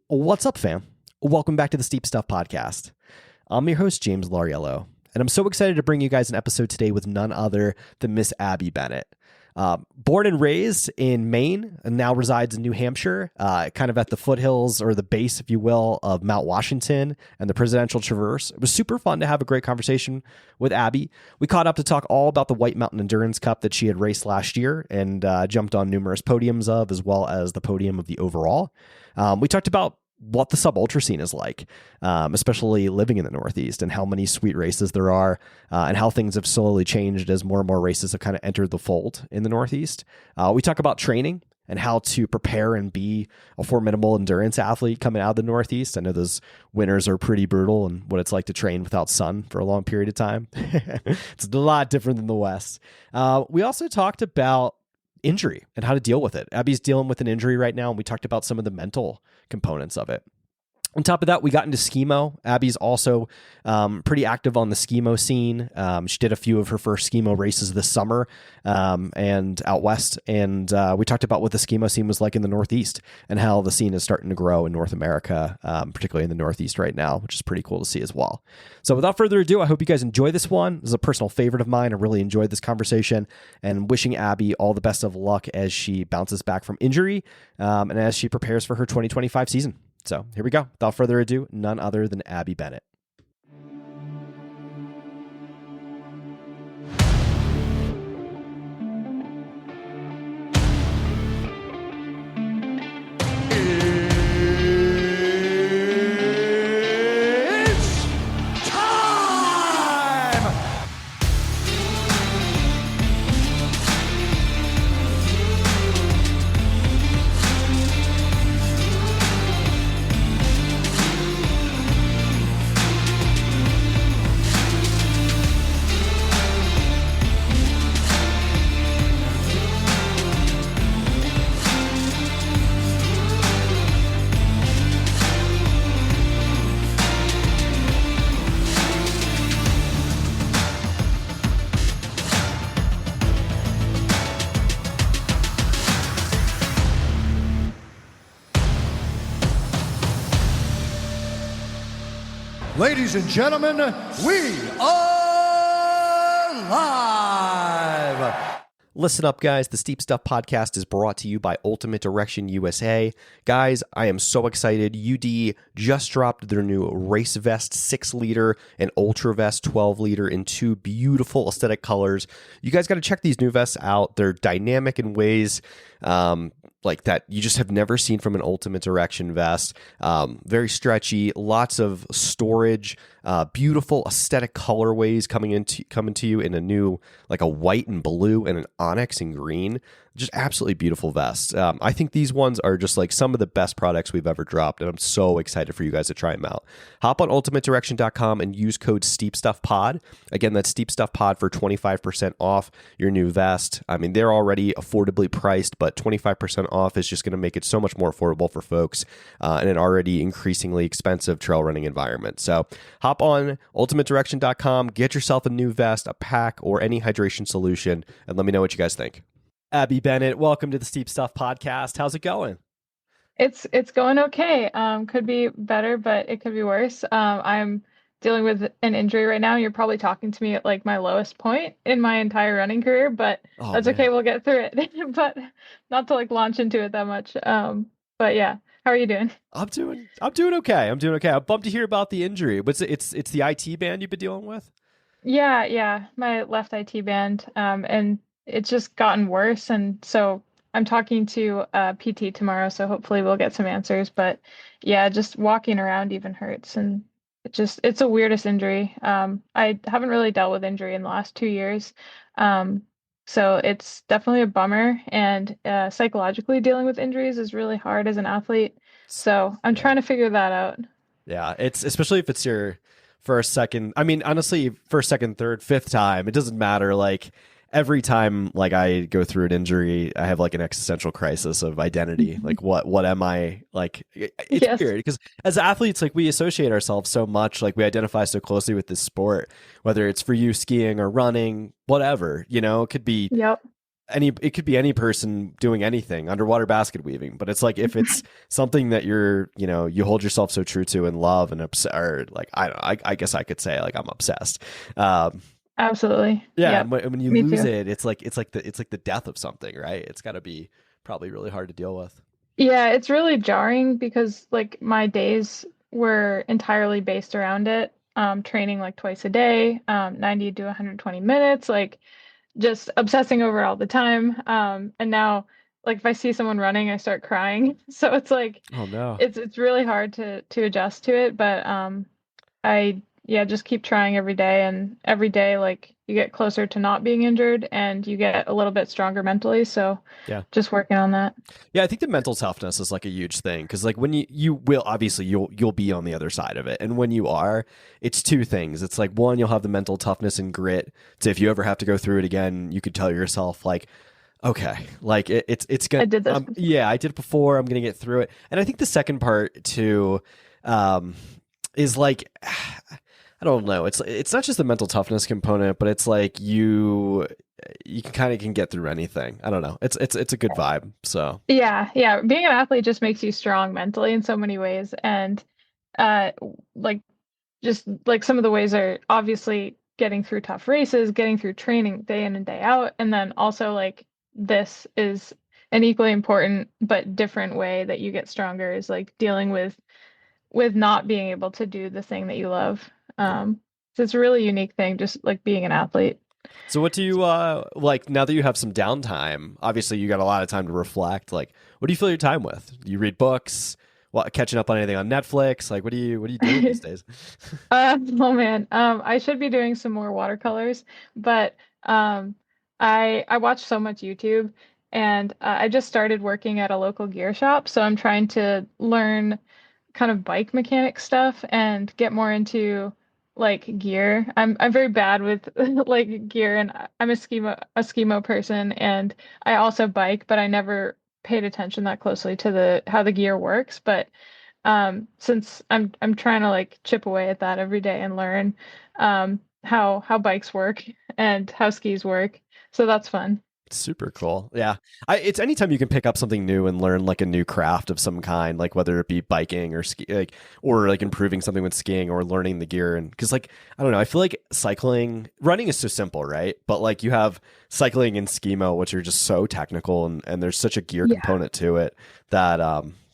What's up, fam? Welcome back to the Steep Stuff Podcast. I'm your host, James Lariello, and I'm so excited to bring you guys an episode today with none other than Miss Abby Bennett. Born and raised in Maine and now resides in New Hampshire, kind of at the foothills or the base, if you will, of Mount Washington and the Presidential Traverse. It was super fun to have a great conversation with Abby. We caught up to talk all about the White Mountain Endurance Cup that she had raced last year and jumped on numerous podiums of, as well as the podium of the overall. We talked about what the sub-ultra scene is like, especially living in the Northeast, and how many sweet races there are, and how things have slowly changed as more and more races have kind of entered the fold in the Northeast. We talk about training and how to prepare and be a formidable endurance athlete coming out of the Northeast. I know those winters are pretty brutal, and what it's like to train without sun for a long period of time. It's a lot different than the West. We also talked about injury and how to deal with it. Abby's dealing with an injury right now, and we talked about some of the mental components of it. On top of that, we got into skimo. Abby's also pretty active on the skimo scene. She did a few of her first skimo races this summer and out west. And we talked about what the skimo scene was like in the Northeast and how the scene is starting to grow in North America, particularly in the Northeast right now, which is pretty cool to see as well. So without further ado, I hope you guys enjoy this one. This is a personal favorite of mine. I really enjoyed this conversation, and wishing Abby all the best of luck as she bounces back from injury and as she prepares for her 2025 season. So here we go. Without further ado, none other than Abby Bennett. It's time! Ladies and gentlemen, we are live! Listen up, guys. The Steep Stuff Podcast is brought to you by Ultimate Direction USA. Guys, I am so excited. UD just dropped their new Race Vest 6-liter and Ultra Vest 12-liter in two beautiful aesthetic colors. You guys got to check these new vests out. They're dynamic in ways like that you just have never seen from an Ultimate Direction vest. Very stretchy, lots of storage, beautiful aesthetic colorways coming to you in a new, like a white and blue and an onyx and green. Just absolutely beautiful vests. I think these ones are just like some of the best products we've ever dropped, and I'm so excited for you guys to try them out. Hop on ultimatedirection.com and use code SteepStuffPod. Again, that's SteepStuffPod for 25% off your new vest. I mean, they're already affordably priced, but 25% off is just going to make it so much more affordable for folks in an already increasingly expensive trail running environment. So hop on ultimatedirection.com, get yourself a new vest, a pack, or any hydration solution, and let me know what you guys think. Abby Bennett, welcome to the Steep Stuff Podcast. How's it going? It's going okay. Could be better, but it could be worse. I'm dealing with an injury right now. You're probably talking to me at like my lowest point in my entire running career, but that's okay. We'll get through it. But not to like launch into it that much. But yeah, how are you doing? I'm doing okay. I'm bummed to hear about the injury. It's the IT band you've been dealing with? Yeah, my left IT band. And it's just gotten worse, and so I'm talking to PT tomorrow, so hopefully we'll get some answers. But yeah, just walking around even hurts, and it's the weirdest injury. I haven't really dealt with injury in the last 2 years, so it's definitely a bummer. And psychologically dealing with injuries is really hard as an athlete, so I'm trying to figure that out. Yeah, it's especially if it's your first, second. I mean, honestly, first, second, third, fifth time, it doesn't matter. Like, every time like I go through an injury, I have like an existential crisis of identity. Like what am I? Like it's weird because as athletes, like we associate ourselves so much, like we identify so closely with this sport, whether it's for you skiing or running, whatever, you know, it could be it could be any person doing anything, underwater basket weaving, but it's like if it's something that you're, you hold yourself so true to and love and or like I don't know, I guess I could say like I'm obsessed. Absolutely. Yeah, Yep. and when you Me lose too. it, it's like the death of something, right? It's got to be probably really hard to deal with. Yeah, it's really jarring because like my days were entirely based around it. Training like twice a day, 90 to 120 minutes, like just obsessing over all the time. And now like if I see someone running, I start crying. So it's like Oh no. it's really hard to adjust to it, but I yeah, just keep trying every day, and every day like you get closer to not being injured and you get a little bit stronger mentally, so Yeah. just working on that. Yeah, I think the mental toughness is like a huge thing because like when you will obviously you'll be on the other side of it, and when you are, it's two things. It's like one, you'll have the mental toughness and grit. So if you ever have to go through it again, you could tell yourself like, okay, like it's I gonna did this before. yeah, I did it before. I'm gonna get through it. And I think the second part too, um, is like. I don't know. It's not just the mental toughness component, but it's like you can get through anything. I don't know. It's a good vibe. So Yeah, yeah. Being an athlete just makes you strong mentally in so many ways. And uh like just like some of the ways are obviously getting through tough races, getting through training day in and day out. And then also like this is an equally important but different way that you get stronger is like dealing with not being able to do the thing that you love. yeah. So it's a really unique thing, just like being an athlete. So what do you like now that you have some downtime? Obviously, you got a lot of time to reflect. Like, what do you fill your time with? Do you read books? What catching up on anything on Netflix? Like, what are you doing these days? Oh man, I should be doing some more watercolors, but I watch so much YouTube, and I just started working at a local gear shop, so I'm trying to learn kind of bike mechanic stuff and get more into like gear. I'm very bad with like gear, and I'm a skimo person, and I also bike, but I never paid attention that closely to the how the gear works. But since I'm trying to like chip away at that every day and learn how bikes work and how skis work, so that's fun. Super cool. Yeah. It's anytime you can pick up something new and learn like a new craft of some kind, like whether it be biking or ski, like, or like improving something with skiing or learning the gear. And cause like, I don't know, I feel like running is so simple, right? But like you have cycling and skimo, which are just so technical and there's such a gear Yeah, component to it that,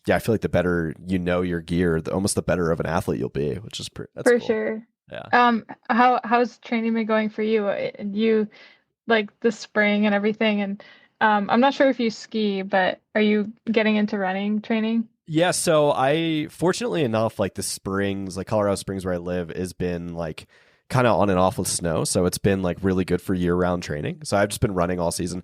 yeah, I feel like the better you know your gear, almost the better of an athlete you'll be, which is that's for cool. sure. Yeah. How's training been going for you? You like the spring and everything, and I'm not sure if you ski, but are you getting into running training? Yeah, so I fortunately enough, like the springs, like Colorado Springs where I live, has been like kind of on and off with snow. So it's been like really good for year-round training. So I've just been running all season.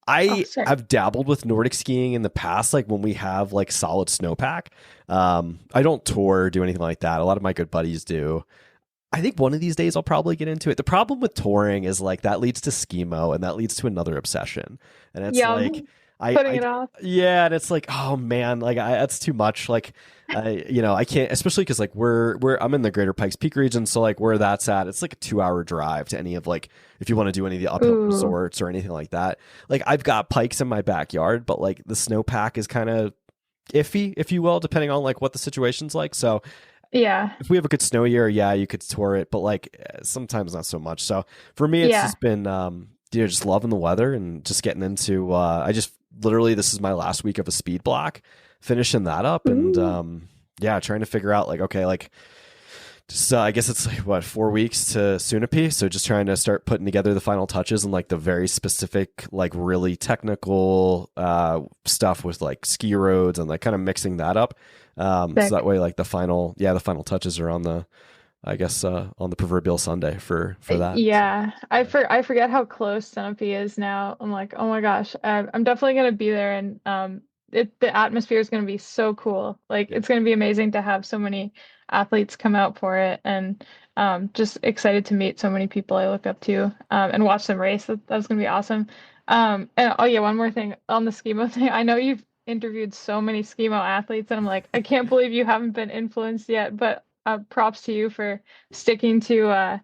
Oh, sick. I've dabbled with Nordic skiing in the past, like when we have like solid snowpack. I don't tour or do anything like that. A lot of my good buddies do. I think one of these days I'll probably get into it. The problem with touring is like that leads to schemo and that leads to another obsession. And it's Yeah, like putting I it off. yeah, and it's like, oh man, like that's too much. Like I can't, especially because like I'm in the Greater Pikes Peak region, so like where that's at, it's like a 2 hour drive to any of like if you want to do any of the uphill Ooh, resorts or anything like that. Like I've got pikes in my backyard, but like the snowpack is kind of iffy, if you will, depending on like what the situation's like. So yeah, if we have a good snow year, yeah, you could tour it, but like sometimes not so much. So for me, it's yeah. just been just loving the weather and just getting into. I just literally this is my last week of a speed block, finishing that up, and Ooh. yeah, trying to figure out like okay, like just I guess it's like what 4 weeks to Sunapee, so just trying to start putting together the final touches and like the very specific, like really technical stuff with like ski roads and like kind of mixing that up. So that Sick. way, like the final touches are on the, I guess, on the proverbial Sunday for that. So, Yeah, I forget how close Centipede is now. I'm like, oh my gosh, I'm definitely gonna be there, and the atmosphere is gonna be so cool. Like, yeah, it's gonna be amazing to have so many athletes come out for it, and just excited to meet so many people I look up to, and watch them race. That's gonna be awesome. And oh yeah, one more thing on the skimo thing. I know you've interviewed so many skimo athletes, and I'm like, I can't believe you haven't been influenced yet. But props to you for sticking to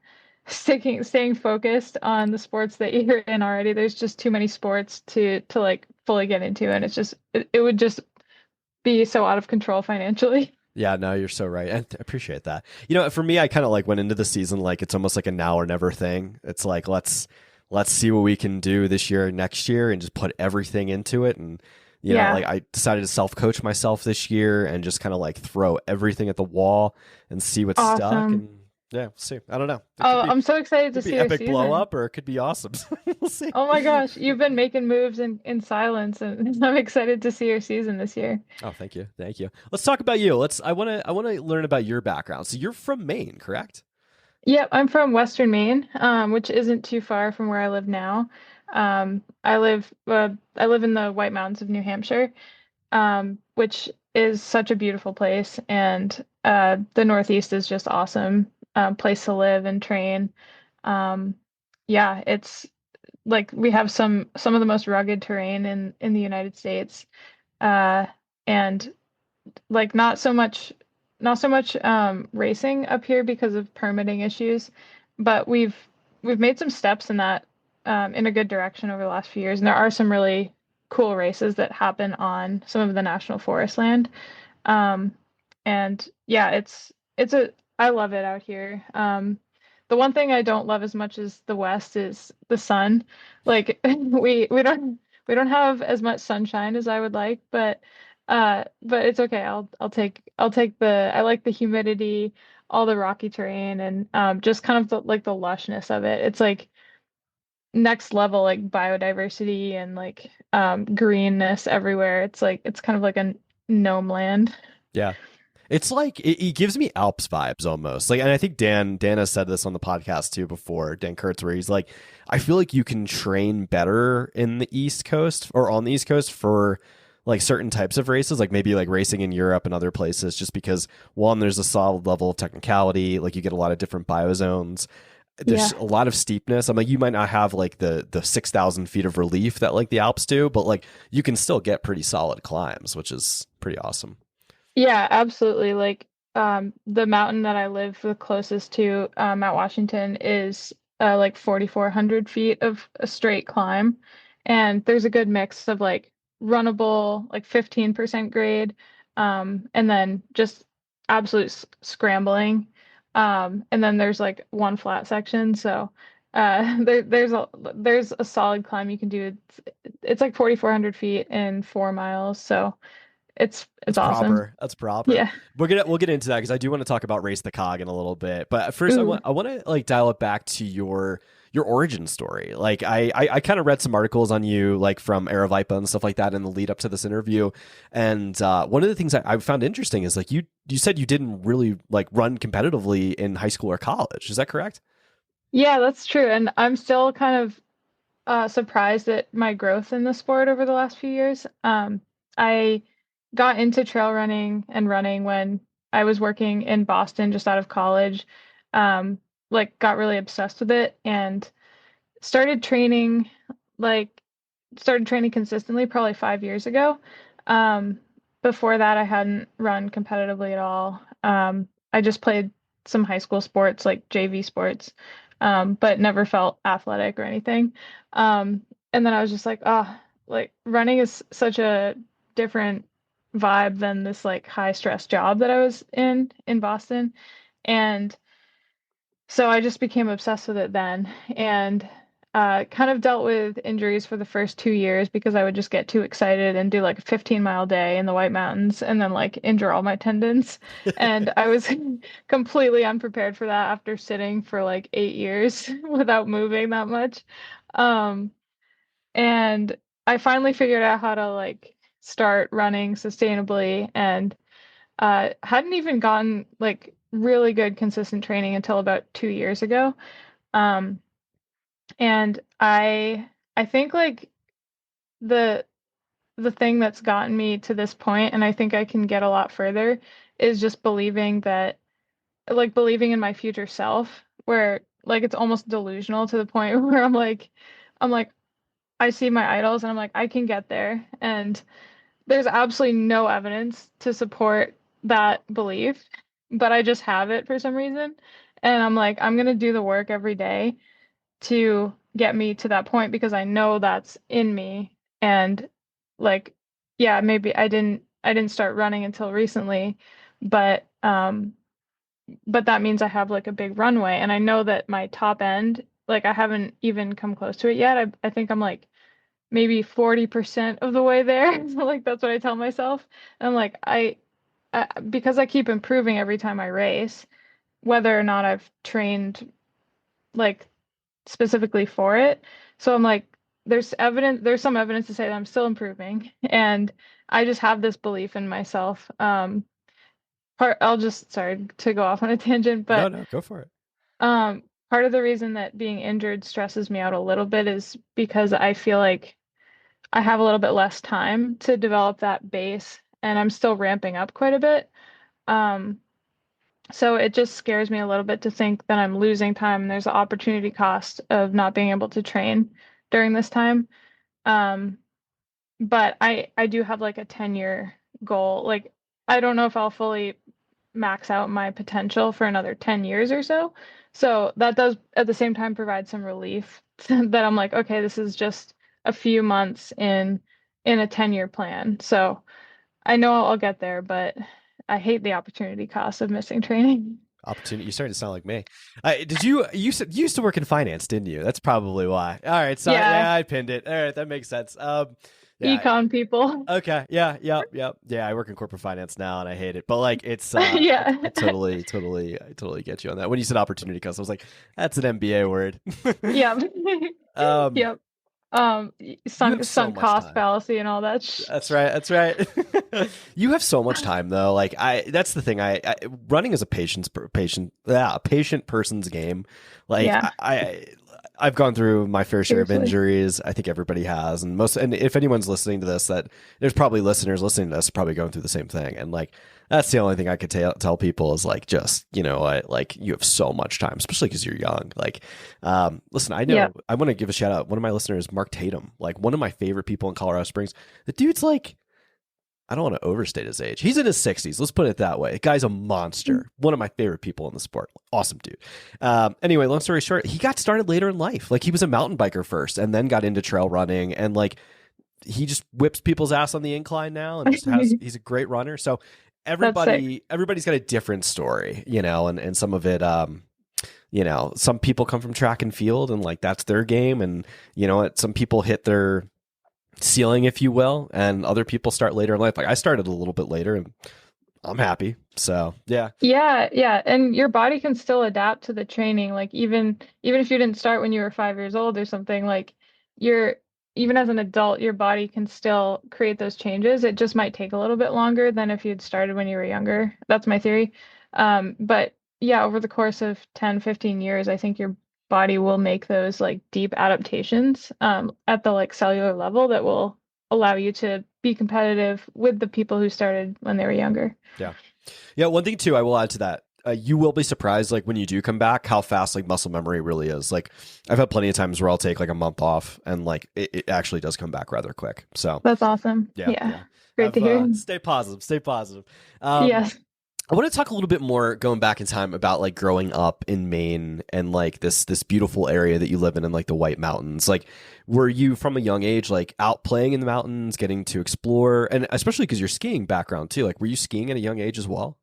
staying focused on the sports that you're in already. There's just too many sports to like fully get into, and it would just be so out of control financially. Yeah, no, you're so right. And I appreciate that. For me, I kind of like went into the season like it's almost like a now or never thing. It's like let's see what we can do this year and next year and just put everything into it. And Yeah. like I decided to self-coach myself this year and just kind of like throw everything at the wall and see what stuck. Awesome. And yeah, we'll see. I don't know. It Oh, I'm so excited to could be see your epic blow season. up or it could be awesome. We'll see. Oh my gosh, you've been making moves in silence, and I'm excited to see your season this year. Oh, thank you. Thank you. Let's talk about you. I want to learn about your background. So you're from Maine, correct? Yep, I'm from Western Maine, which isn't too far from where I live now. I live in the White Mountains of New Hampshire, which is such a beautiful place, and the Northeast is just awesome, place to live and train. Um, yeah, it's like we have some of the most rugged terrain in the United States, uh, and like not so much racing up here because of permitting issues, but we've made some steps in that in a good direction over the last few years, and there are some really cool races that happen on some of the national forest land. Um, and yeah, it's a I love it out here. The one thing I don't love as much as the West is the sun. Like we don't have as much sunshine as I would like, but it's okay. I'll take I like the humidity, all the rocky terrain, and just kind of the lushness of it. It's like next level like biodiversity and like greenness everywhere. It's kind of like a gnome land. Yeah. It's like it gives me Alps vibes almost. Like, and I think Dan has said this on the podcast too before, Dan Kurtz, where he's like, I feel like you can train better in the East Coast or on the East Coast for like certain types of races, like maybe like racing in Europe and other places, just because one, there's a solid level of technicality, like you get a lot of different biozones. Yeah. There's a lot of steepness. I'm like, you might not have like the 6,000 feet of relief that like the Alps do, but like you can still get pretty solid climbs, which is pretty awesome. Yeah, absolutely. Like the mountain that I live the closest to, Mount Washington, is like 4,400 feet of a straight climb. And there's a good mix of like runnable, like 15% grade, and then just absolute scrambling. And then there's like one flat section. So there's a solid climb you can do. It's like 4,400 feet in 4 miles. So it's That's awesome. proper. That's proper. Yeah. We'll get into that because I do want to talk about Race the Cog in a little bit. But first, Ooh. I want to like dial it back to your origin story. Like I kind of read some articles on you like from Aravaipa and stuff like that in the lead up to this interview. And one of the things I found interesting is like you said you didn't really like run competitively in high school or college. Is that correct? Yeah, that's true. And I'm still kind of surprised at my growth in the sport over the last few years. I got into trail running and running when I was working in Boston just out of college. Like got really obsessed with it and started training like started training consistently probably 5 years ago. Um, Before that, I hadn't run competitively at all. I just played some high school sports like JV sports, but never felt athletic or anything. And then I was just like, oh, like running is such a different vibe than this like high stress job that I was in Boston. And so I just became obsessed with it then, and kind of dealt with injuries for the first 2 years because I would just get too excited and do like a 15-mile day in the White Mountains and then like injure all my tendons. And I was completely unprepared for that after sitting for like 8 years without moving that much. Um, and I finally figured out how to like start running sustainably, and hadn't even gotten like really good consistent training until about 2 years ago. Um, and I think like the the thing that's gotten me to this point, and I think I can get a lot further, is just believing in my future self, where like it's almost delusional to the point where I'm like I see my idols and I'm like I can get there, and there's absolutely no evidence to support that belief, but I just have it for some reason. And I'm like, I'm gonna do the work every day to get me to that point because I know that's in me. And like, yeah, maybe I didn't start running until recently, but but that means I have like a big runway, and I know that my top end, like I haven't even come close to it yet. I think I'm like maybe 40% of the way there. Like that's what I tell myself. And I'm like because I keep improving every time I race, whether or not I've trained like specifically for it. So I'm like, there's some evidence to say that I'm still improving. And I just have this belief in myself. I'll just, sorry to go off on a tangent, No, but no, go for it. part of the reason that being injured stresses me out a little bit is because I feel like I have a little bit less time to develop that base and I'm still ramping up quite a bit. Um, so it just scares me a little bit to think that I'm losing time. There's an opportunity cost of not being able to train during this time. Um, but I do have like a 10-year goal. Like I don't know if I'll fully max out my potential for another 10 years or so. So that does at the same time provide some relief that I'm like, okay, this is just a few months in a 10-year plan. So I know I'll get there, but I hate the opportunity cost of missing training. Opportunity. You're starting to sound like me. Did you used to work in finance, didn't you? That's probably why. All right. So Yeah, yeah, I pinned it. All right. That makes sense. Yeah. econ people. Okay. Yeah. Yep. Yep. Yeah. I work in corporate finance now, and I hate it. But like, it's Yeah. I totally get you on that. When you said opportunity cost, I was like, that's an MBA word. Yep. um, Yep. you have so Sunk much cost time. fallacy and all that. That's right. That's right. You have so much time though. Like that's the thing. Running is a a patient person's game. Like Yeah, I've gone through my fair share of seriously. injuries. I think everybody has, and if anyone's listening to this, that there's probably listeners listening to this probably going through the same thing. And like that's the only thing I could tell people is like just like you have so much time, especially because you're young. Like, listen, I know Yep. I want to give a shout out. One of my listeners, Mark Tatum, like one of my favorite people in Colorado Springs. The dude's like, I don't want to overstate his age. He's in his 60s. Let's put it that way. The guy's a monster. One of my favorite people in the sport. Awesome dude. Anyway, long story short, he got started later in life. Like he was a mountain biker first and then got into trail running, and like he just whips people's ass on the incline now and just he's a great runner. So That's sick. everybody's got a different story, and some of it some people come from track and field and like that's their game, and some people hit their ceiling, if you will, and other people start later in life. Like I started a little bit later and I'm happy. So yeah. Yeah, yeah, and your body can still adapt to the training. Like even if you didn't start when you were 5 years old or something, like you're even as an adult, your body can still create those changes. It just might take a little bit longer than if you'd started when you were younger. That's my theory. But yeah, over the course of 10, 15 years, I think your body will make those like deep adaptations at the like cellular level that will allow you to be competitive with the people who started when they were younger. Yeah. Yeah. One thing too, I will add to that. You will be surprised, like when you do come back, how fast like muscle memory really is. Like I've had plenty of times where I'll take like a month off, and like it actually does come back rather quick. So That's awesome. yeah, Yeah. yeah. Great to hear. Stay positive. Stay positive. Um, Yes. I want to talk a little bit more going back in time about like growing up in Maine and like this beautiful area that you live in like the White Mountains. Like, were you from a young age like out playing in the mountains, getting to explore, and especially because your skiing background too? Like, were you skiing at a young age as well?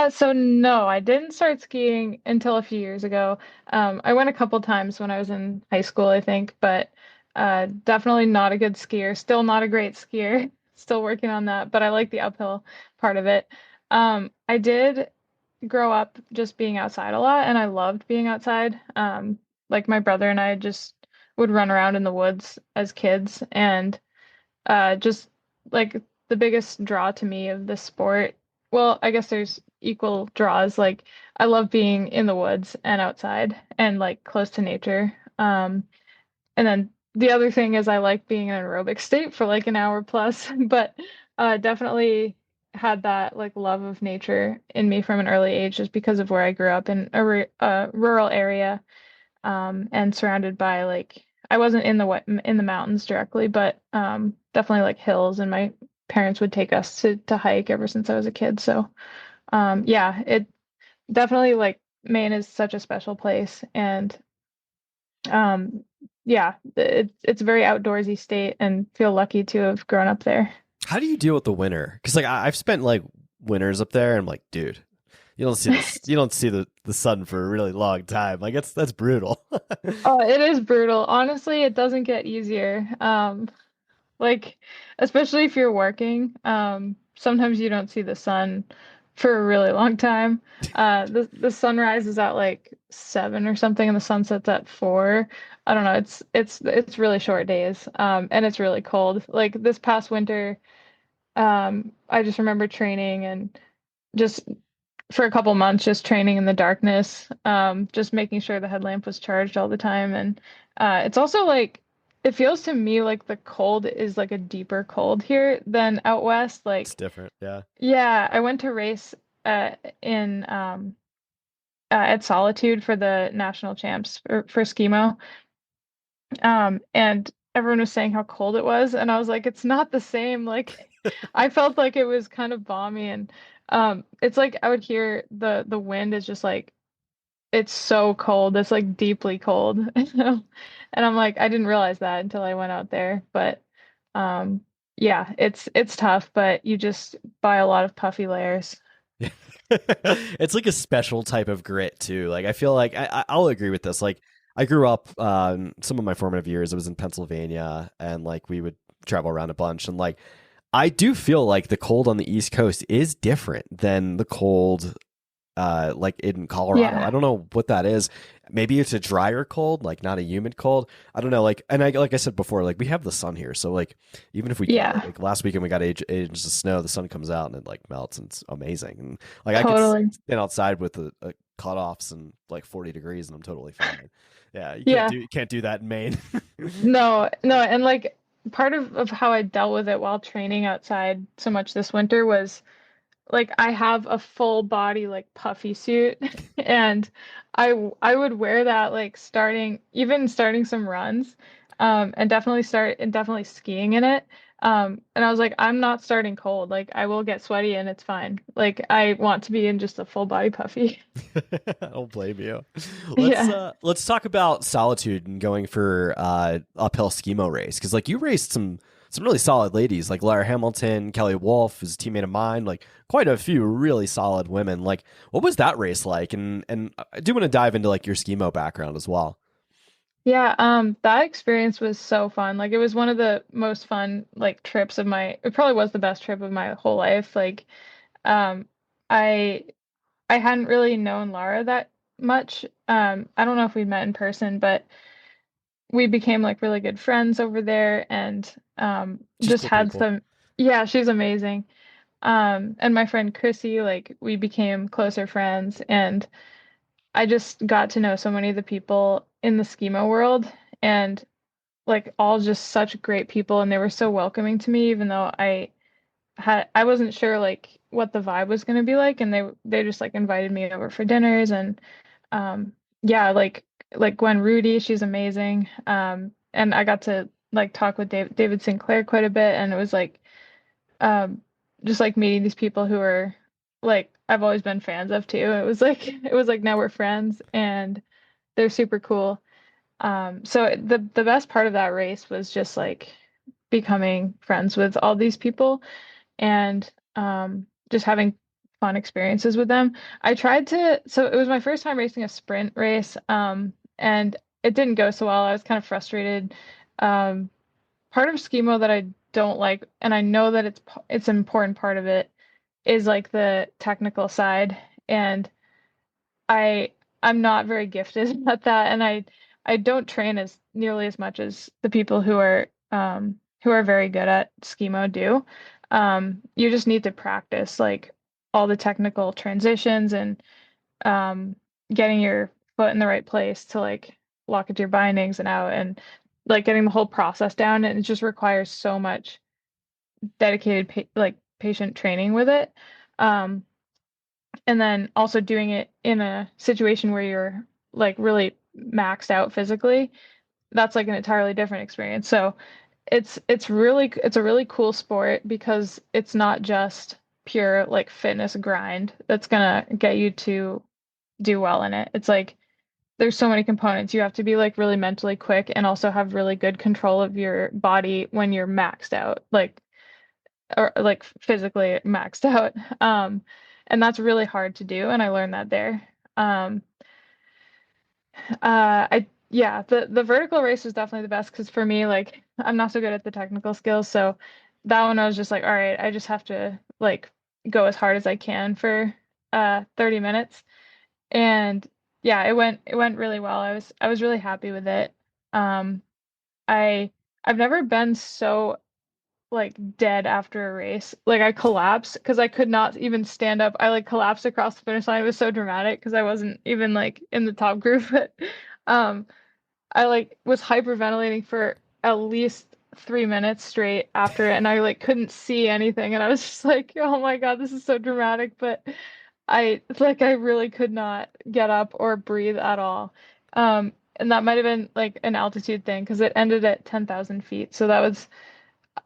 So no, I didn't start skiing until a few years ago. I went a couple times when I was in high school, I think, but definitely not a good skier. Still not a great skier. Still working on that, but I like the uphill part of it. I did grow up just being outside a lot, and I loved being outside. Like my brother and I just would run around in the woods as kids, and just like the biggest draw to me of this sport. Well, I guess there's equal draws. Like I love being in the woods and outside and like close to nature. And then the other thing is I like being in an aerobic state for like an hour plus, but definitely had that like love of nature in me from an early age just because of where I grew up in a rural area, and surrounded by like I wasn't in the mountains directly, but definitely like hills, and my parents would take us to hike ever since I was a kid. So yeah, it definitely like Maine is such a special place, and um, yeah, it's a very outdoorsy state, and feel lucky to have grown up there. How do you deal with the winter? Because like I've spent like winters up there, and I'm like, dude, you don't see this, you don't see the sun for a really long time. Like that's brutal. Oh, it is brutal. Honestly, it doesn't get easier. Like, especially if you're working, sometimes you don't see the sun for a really long time. The sunrise is at like 7 or something, and the sun sets at 4. I don't know. It's really short days, and it's really cold. Like this past winter, I just remember training and just for a couple months, just training in the darkness, just making sure the headlamp was charged all the time. And it's also like, it feels to me like the cold is like a deeper cold here than out west. It's Like, different. Yeah. yeah, I went to race in at Solitude for the national champs for skimo. And everyone was saying how cold it was, and I was like, it's not the same. Like, I felt like it was kind of balmy, and it's like I would hear the wind is just like it's so cold. It's like deeply cold. And I'm like, I didn't realize that until I went out there. But yeah, it's tough, but you just buy a lot of puffy layers. It's like a special type of grit too. Like I feel like I'll agree with this. Like I grew up some of my formative years. I was in Pennsylvania, and like we would travel around a bunch, and like I do feel like the cold on the East Coast is different than the cold like in Colorado. I Yeah. don't know what that is. Maybe it's a drier cold, like not a humid cold. I don't know. Like, and I like I said before, like we have the sun here, so like even if we get Yeah, like last weekend we got inches of snow, the sun comes out and it like melts and it's amazing. And like I could totally. stand outside with a cutoffs and like 40 degrees and I'm totally fine. Yeah, Yeah. you can't do that in Maine. No, no, and like part of how I dealt with it while training outside so much this winter was like I have a full body like puffy suit and I would wear that like starting some runs and definitely skiing in it. And I was like, I'm not starting cold. Like I will get sweaty and it's fine. Like I want to be in just a full body puffy. I don't blame you. Yeah. Let's talk about Solitude and going for uphill skimo race because like you raced some really solid ladies like Lara Hamilton, Kelly Wolf is a teammate of mine, like quite a few really solid women. Like what was that race like? And I do want to dive into like your skimo background as well. Yeah, that experience was so fun. Like it was one of the most fun like trips of my it probably was the best trip of my whole life. Like um I I hadn't really known Lara that much. I don't know if we met in person, but we became like really good friends over there and Just just cool had people. some yeah, she's amazing. And my friend Chrissy, like we became closer friends and I just got to know so many of the people in the schema world and like all just such great people and they were so welcoming to me even though I wasn't sure like what the vibe was going to be like and they just like invited me over for dinners and um yeah like Gwen Rudy she's amazing and I got to like talk with David Sinclair quite a bit and it was like um just like meeting these people who are like I've always been fans of too. It was like now we're friends and they're super cool. So the best part of that race was just like becoming friends with all these people and just having fun experiences with them. So it was my first time racing a sprint race, and it didn't go so well. I was kind of frustrated. Um, Part of skimo that I don't like, and I know that it's an important part of it, is like the technical side, and I I'm not very gifted at that, and I don't train as nearly as much as the people who are very good at skimo do. You just need to practice like all the technical transitions and um, getting your foot in the right place to like lock into your bindings and out and like getting the whole process down. And it just requires so much dedicated like patient training with it. Um, and then also doing it in a situation where you're like really maxed out physically, that's like an entirely different experience. So it's a really cool sport because it's not just pure like fitness grind that's gonna get you to do well in it. It's like there's so many components. You have to be like really mentally quick and also have really good control of your body when you're maxed out, like or like physically maxed out. And that's really hard to do, and I learned that there. Um, I yeah, the vertical race was definitely the best because for me, like I'm not so good at the technical skills, so that one I was just like, all right, I just have to like go as hard as I can for 30 minutes. And yeah, it went really well. I was really happy with it. Um, I I've never been so like dead after a race. Like I collapsed because I could not even stand up. I like collapsed across the finish line. It was so dramatic because I wasn't even like in the top group. But um I like was hyperventilating for at least 3 minutes straight after it, and I like couldn't see anything, and I was just like, oh my God, this is so dramatic. But I really could not get up or breathe at all. And that might have been like an altitude thing because it ended at 10,000 feet. So that was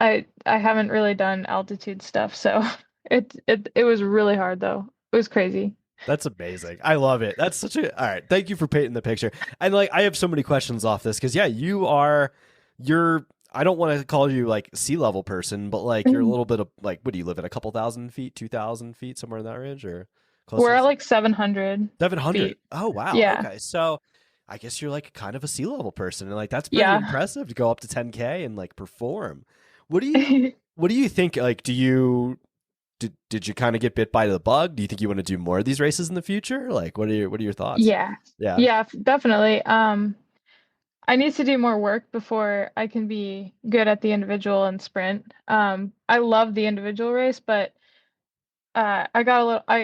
I haven't really done altitude stuff, so it was really hard though. It was crazy. That's amazing. I love it. That's such a all right. Thank you for painting the picture. And like I have so many questions off this because yeah, you're I don't want to call you like sea level person, but like you're a little bit of like what do you live at a couple thousand feet, 2,000 feet, somewhere in that range or We're closer at to like 700 700? feet. Oh wow. Yeah. Okay. So I guess you're like kind of a sea level person and like that's pretty Yeah. impressive to go up to 10K and like perform. What do you what do you think like did you kind of get bit by the bug? Do you think you want to do more of these races in the future? Like, what are your thoughts? Yeah. Yeah. Yeah, definitely. I need to do more work before I can be good at the individual and sprint. I love the individual race, but I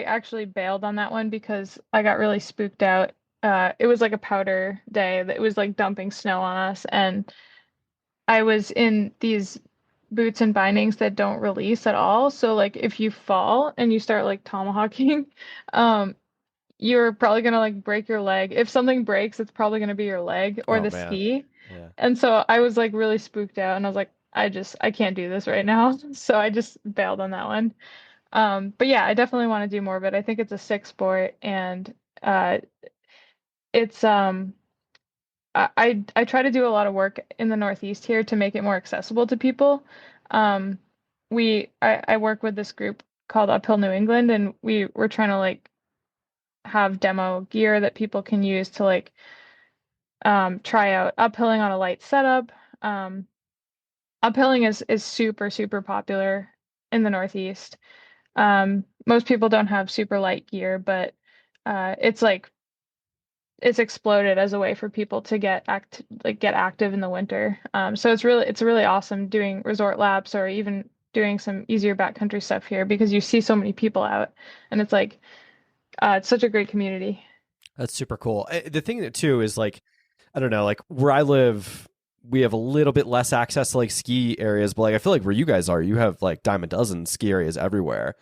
actually bailed on that one because I got really spooked out. It was like a powder day that was like dumping snow on us, and I was in these boots and bindings that don't release at all. So like if you fall and you start like tomahawking, um, you're probably gonna like break your leg. If something breaks, it's probably gonna be your leg or Oh the man. ski. Yeah. And so I was like really spooked out, and I was like, I can't do this right now. So I just bailed on that one. But yeah, I definitely want to do more of it. I think it's a sick sport, and uh, it's I try to do a lot of work in the Northeast here to make it more accessible to people. Um, I work with this group called Uphill New England, and we're trying to like have demo gear that people can use to like try out uphilling on a light setup. Um, Uphilling is super super popular in the Northeast. Most people don't have super light gear, but it's like it's exploded as a way for people to get active in the winter. So it's really awesome doing resort laps or even doing some easier backcountry stuff here because you see so many people out, and it's like it's such a great community. That's super cool. The thing that too is like I don't know, like where I live, we have a little bit less access to like ski areas, but like I feel like where you guys are, you have like dime a dozen ski areas everywhere.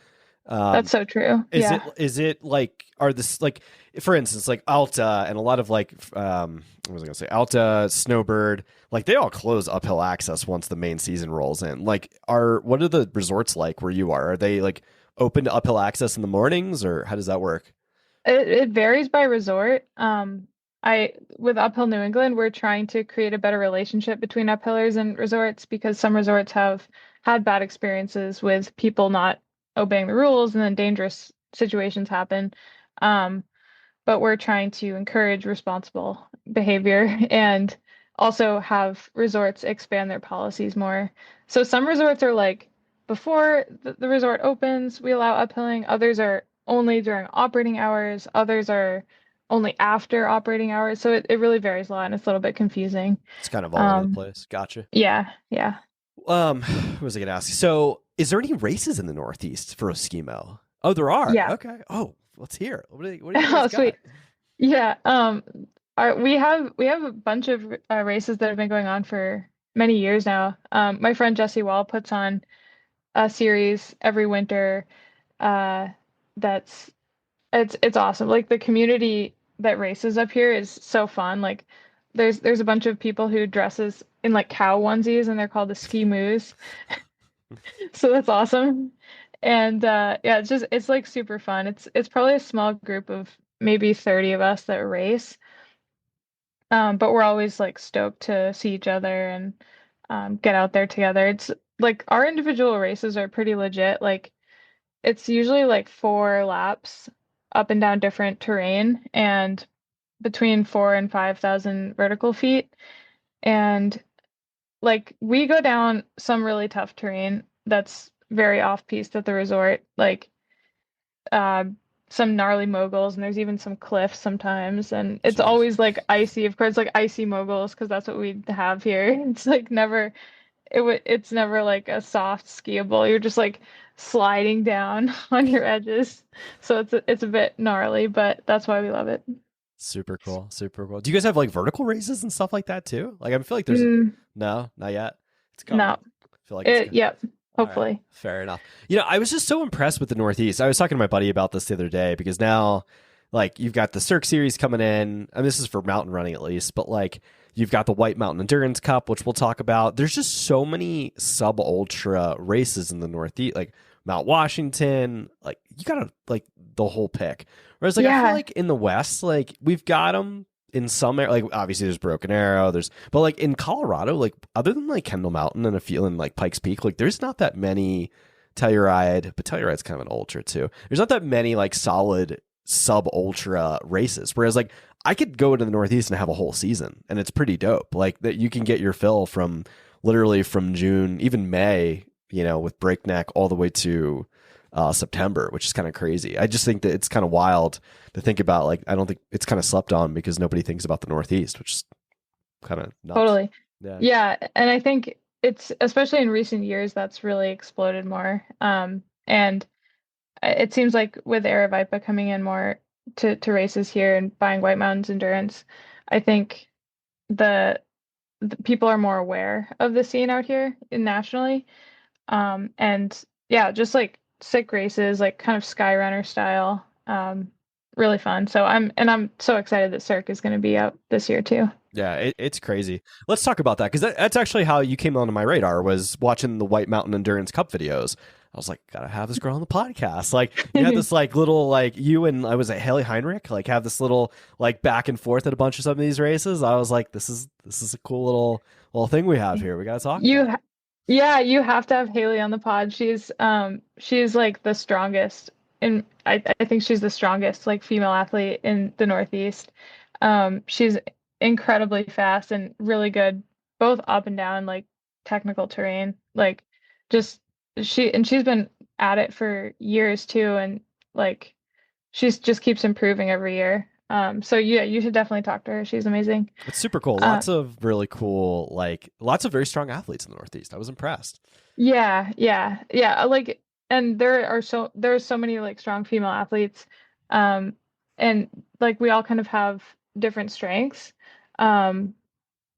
That's so true. Yeah. Is it like are this like for instance like Alta and a lot of like what was I gonna say Alta Snowbird like they all close uphill access once the main season rolls in like are what are the resorts like where you are they like open to uphill access in the mornings or how does that work? It varies by resort. I with Uphill New England, we're trying to create a better relationship between uphillers and resorts because some resorts have had bad experiences with people not obeying the rules and then dangerous situations happen. Um, but we're trying to encourage responsible behavior and also have resorts expand their policies more. So some resorts are like before the resort opens, we allow uphilling. Others are only during operating hours. Others are only after operating hours. So it really varies a lot and it's a little bit confusing. It's kind of all over the Um, place. Gotcha. yeah, yeah. What was I gonna ask you? So, is there any races in the Northeast for Eskimo? Oh, there are. Yeah. Okay. Oh, let's hear. What do you Oh, guys got? sweet. Yeah. We have a bunch of races that have been going on for many years now. My friend Jesse Wall puts on a series every winter. Uh, that's it's awesome. Like the community that races up here is so fun. Like there's a bunch of people who dresses in like cow onesies and they're called the ski moos. So that's awesome. And yeah, it's like super fun. It's probably a small group of maybe 30 of us that race. But we're always like stoked to see each other and get out there together. It's like our individual races are pretty legit. Like it's usually like 4 laps up and down different terrain and between 4 and 5,000 vertical feet. And like we go down some really tough terrain that's very off-piste at the resort, like uh, some gnarly moguls, and there's even some cliffs sometimes. And it's Jeez. always like icy, of course, like icy moguls, because that's what we have here. It's like never it's never like a soft skiable. You're just like sliding down on your edges. So it's a bit gnarly, but that's why we love it. Super cool. Super cool. Do you guys have like vertical races and stuff like that too? Like I feel like there's Mm, no, not yet. It's coming. no, I feel like it's yep, all right. hopefully. Fair enough. I was just so impressed with the Northeast. I was talking to my buddy about this the other day because now, like, you've got the Cirque Series coming in. I mean, this is for mountain running at least, but like, you've got the White Mountain Endurance Cup, which we'll talk about. There's just so many sub ultra races in the Northeast, like Mount Washington. Like, you gotta like the whole pick. Whereas, like, I feel Yeah, like in the West, like we've got them in some like obviously there's Broken Arrow, but like in Colorado, like other than like Kendall Mountain and a feeling like Pikes Peak, like there's not that many Telluride, but Telluride's kind of an ultra too. There's not that many like solid sub ultra races. Whereas like I could go to the Northeast and have a whole season and it's pretty dope. Like that you can get your fill from literally from June, even May, with Breakneck all the way to September, which is kind of crazy. I just think that it's kind of wild to think about. Like, I don't think it's kind of slept on because nobody thinks about the Northeast, which is kind of nuts. totally. Yeah. Yeah, and I think it's especially in recent years that's really exploded more. And it seems like with Aravaipa coming in more to races here and buying White Mountains Endurance, I think the, the people are more aware of the scene out here nationally. And yeah, just like sick races, like kind of Skyrunner style. Really fun. So I'm so excited that Cirque is going to be out this year too. Yeah, it's crazy. Let's talk about that because that's actually how you came onto my radar was watching the White Mountain Endurance Cup videos. I was like, gotta have this girl on the podcast. Like, you had this like little like you and I was at Haley Heinrich like have this little like back and forth at a bunch of some of these races. I was like, this is a cool little thing we have here. We gotta talk. You, yeah, you have to have Haley on the pod. She's like the strongest, and I think she's the strongest like female athlete in the Northeast. She's incredibly fast and really good, both up and down like technical terrain. Like just she's been at it for years too, and like she's just keeps improving every year. So yeah, you should definitely talk to her. She's amazing. It's super cool. Lots of really cool, like lots of very strong athletes in the Northeast. I was impressed. Yeah, yeah, yeah. Like, and there's so many like strong female athletes, and like we all kind of have different strengths. Um,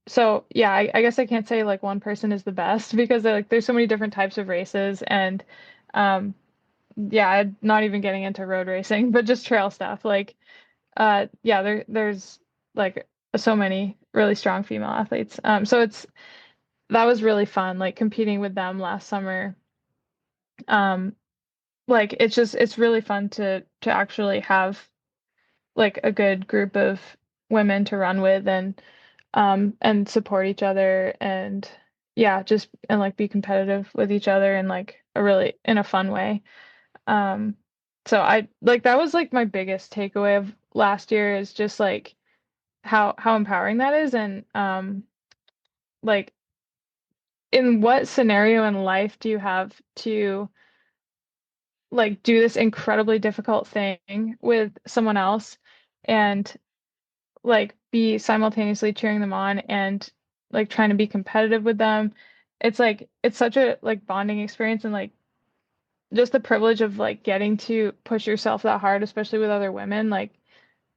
so yeah, I guess I can't say like one person is the best because there's so many different types of races, and um, yeah, I'm not even getting into road racing, but just trail stuff. Like, yeah, there's like so many really strong female athletes. So that was really fun, like competing with them last summer. Um, like it's really fun to actually have like a good group of women to run with and support each other and yeah, just and like be competitive with each other in like a really in a fun way. Um, so I like that was like my biggest takeaway of last year is just like how empowering that is and like in what scenario in life do you have to like do this incredibly difficult thing with someone else and like be simultaneously cheering them on and like trying to be competitive with them. It's like it's such a like bonding experience and like just the privilege of like getting to push yourself that hard, especially with other women. Like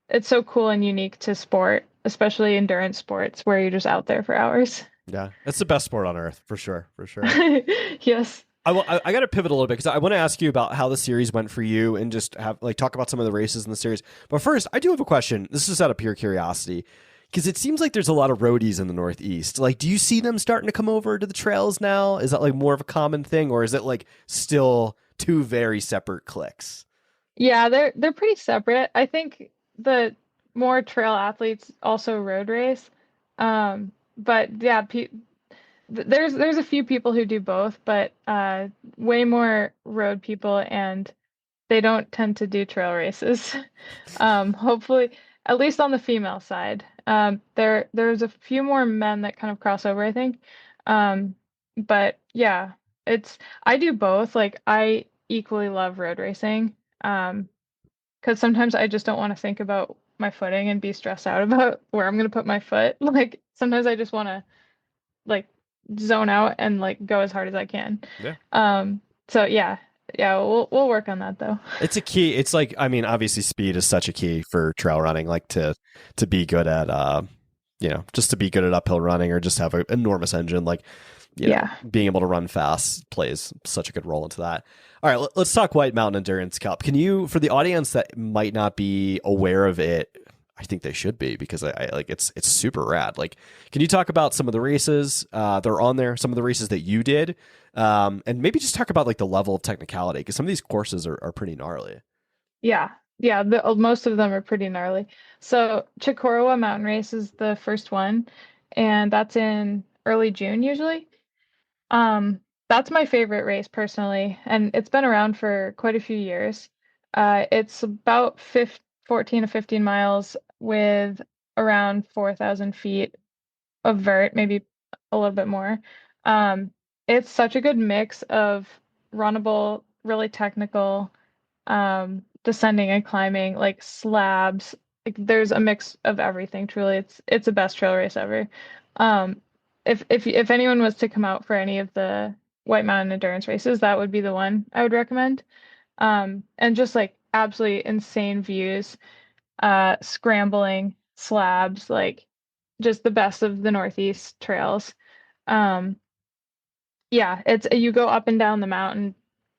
it's so cool and unique to sport, especially endurance sports where you're just out there for hours. Yeah, it's the best sport on earth for sure, for sure. Yes. I got to pivot a little bit because I want to ask you about how the series went for you and just have like talk about some of the races in the series. But first, I do have a question. This is just out of pure curiosity because it seems like there's a lot of roadies in the Northeast. Like, do you see them starting to come over to the trails now? Is that like more of a common thing, or is it like still two very separate cliques? Yeah, they're pretty separate. I think the more trail athletes also road race. But yeah, there's a few people who do both, but way more road people, and they don't tend to do trail races. Hopefully, at least on the female side. There's a few more men that kind of cross over, I think. Um, but yeah, it's I do both. Like I equally love road racing. Because sometimes I just don't want to think about my footing and be stressed out about where I'm gonna put my foot. Like sometimes I just want to like zone out and like go as hard as I can. Yeah. So yeah, we'll work on that though. It's a key. It's like, I mean, obviously speed is such a key for trail running, like to be good at just to be good at uphill running or just have an enormous engine, like Yeah. being able to run fast plays such a good role into that. All right, let's talk White Mountain Endurance Cup. Can you, for the audience that might not be aware of it, I think they should be, because I like it's super rad. Like, can you talk about some of the races that are on there, some of the races that you did, and maybe just talk about like the level of technicality, because some of these courses are pretty gnarly. Yeah. Yeah, most of them are pretty gnarly. So Chicorowa Mountain Race is the first one, and that's in early June usually. That's my favorite race personally, and it's been around for quite a few years. It's about 14 to 15 miles with around 4,000 feet of vert, maybe a little bit more. Um, it's such a good mix of runnable, really technical, descending and climbing, like slabs. Like there's a mix of everything. Truly, it's the best trail race ever. Um, if anyone was to come out for any of the White Mountain endurance races, that would be the one I would recommend. And just like absolutely insane views, scrambling slabs, like just the best of the Northeast trails. Um, yeah, it's you go up and down the mountain,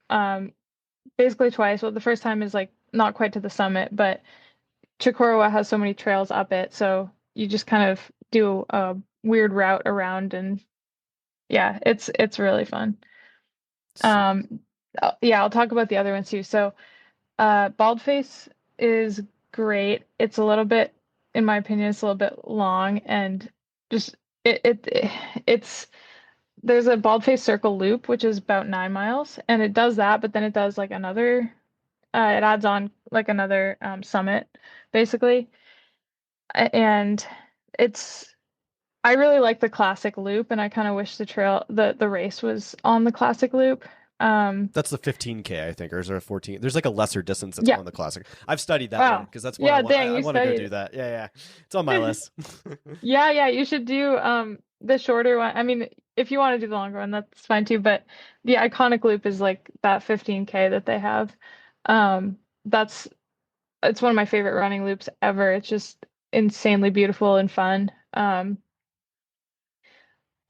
um, basically twice. Well, the first time is like not quite to the summit, but Chicorowa has so many trails up it, so you just kind of do a weird route around, and yeah, it's really fun. Um, yeah, I'll talk about the other ones too. So, Baldface is great. It's a little bit, in my opinion, it's a little bit long and just it's there's a Baldface Circle loop, which is about 9 miles, and it does that, but then it does like another, it adds on like another summit, basically. And it's I really like the classic loop, and I kind of wish the race was on the classic loop. That's the 15K, I think, or is there a 14? There's like a lesser distance that's Yeah. on the classic. I've studied that one Wow. because that's one Yeah, I want. dang, I you want to go studied do it. that. Yeah, yeah, it's on my list. Yeah, you should do the shorter one. I mean, if you want to do the longer one, that's fine too, but the iconic loop is like that 15K that they have. Um that's it's one of my favorite running loops ever. It's just insanely beautiful and fun.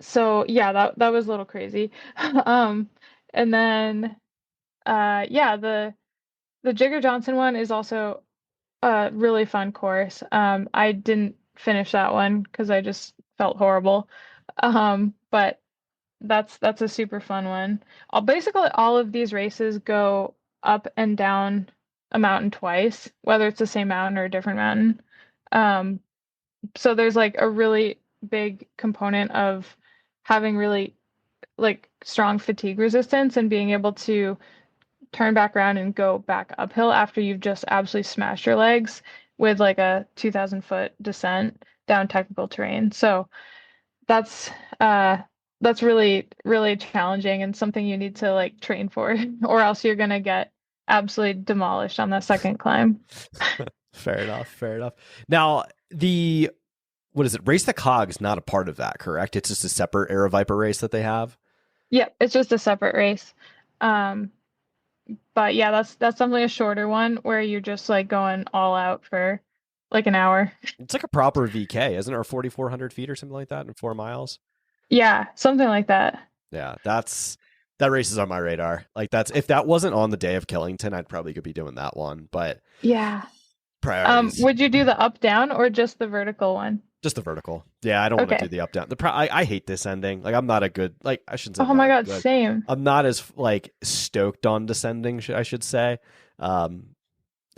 So yeah, that was a little crazy. Um and then yeah, the Jigger Johnson one is also a really fun course. I didn't finish that one because I just felt horrible. But that's a super fun one. Basically all of these races go up and down a mountain twice, whether it's the same mountain or a different mountain. Um, so there's like a really big component of having really like strong fatigue resistance and being able to turn back around and go back uphill after you've just absolutely smashed your legs with like a 2,000 foot descent down technical terrain. So that's uh that's really, really challenging and something you need to like train for, or else you're gonna get absolutely demolished on that second climb. Fair enough. Fair enough. Now, the what is it? Race the Cog's not a part of that, correct? It's just a separate Aero Viper race that they have. Yep, it's just a separate race. Um, but yeah, that's definitely a shorter one where you're just like going all out for like an hour. It's like a proper VK, isn't it? Or 4,400 feet or something like that in 4 miles. Yeah, something like that. Yeah, that race is on my radar. Like that's if that wasn't on the day of Killington, I'd probably could be doing that one. But Yeah. priorities, Would you do the up down or just the vertical one? just the vertical. Yeah, I don't want to Okay. do the up down. I hate descending. Like I'm not a good like I shouldn't say. Oh I'm my not God, good. same. I'm not as like stoked on descending. I should say. Um,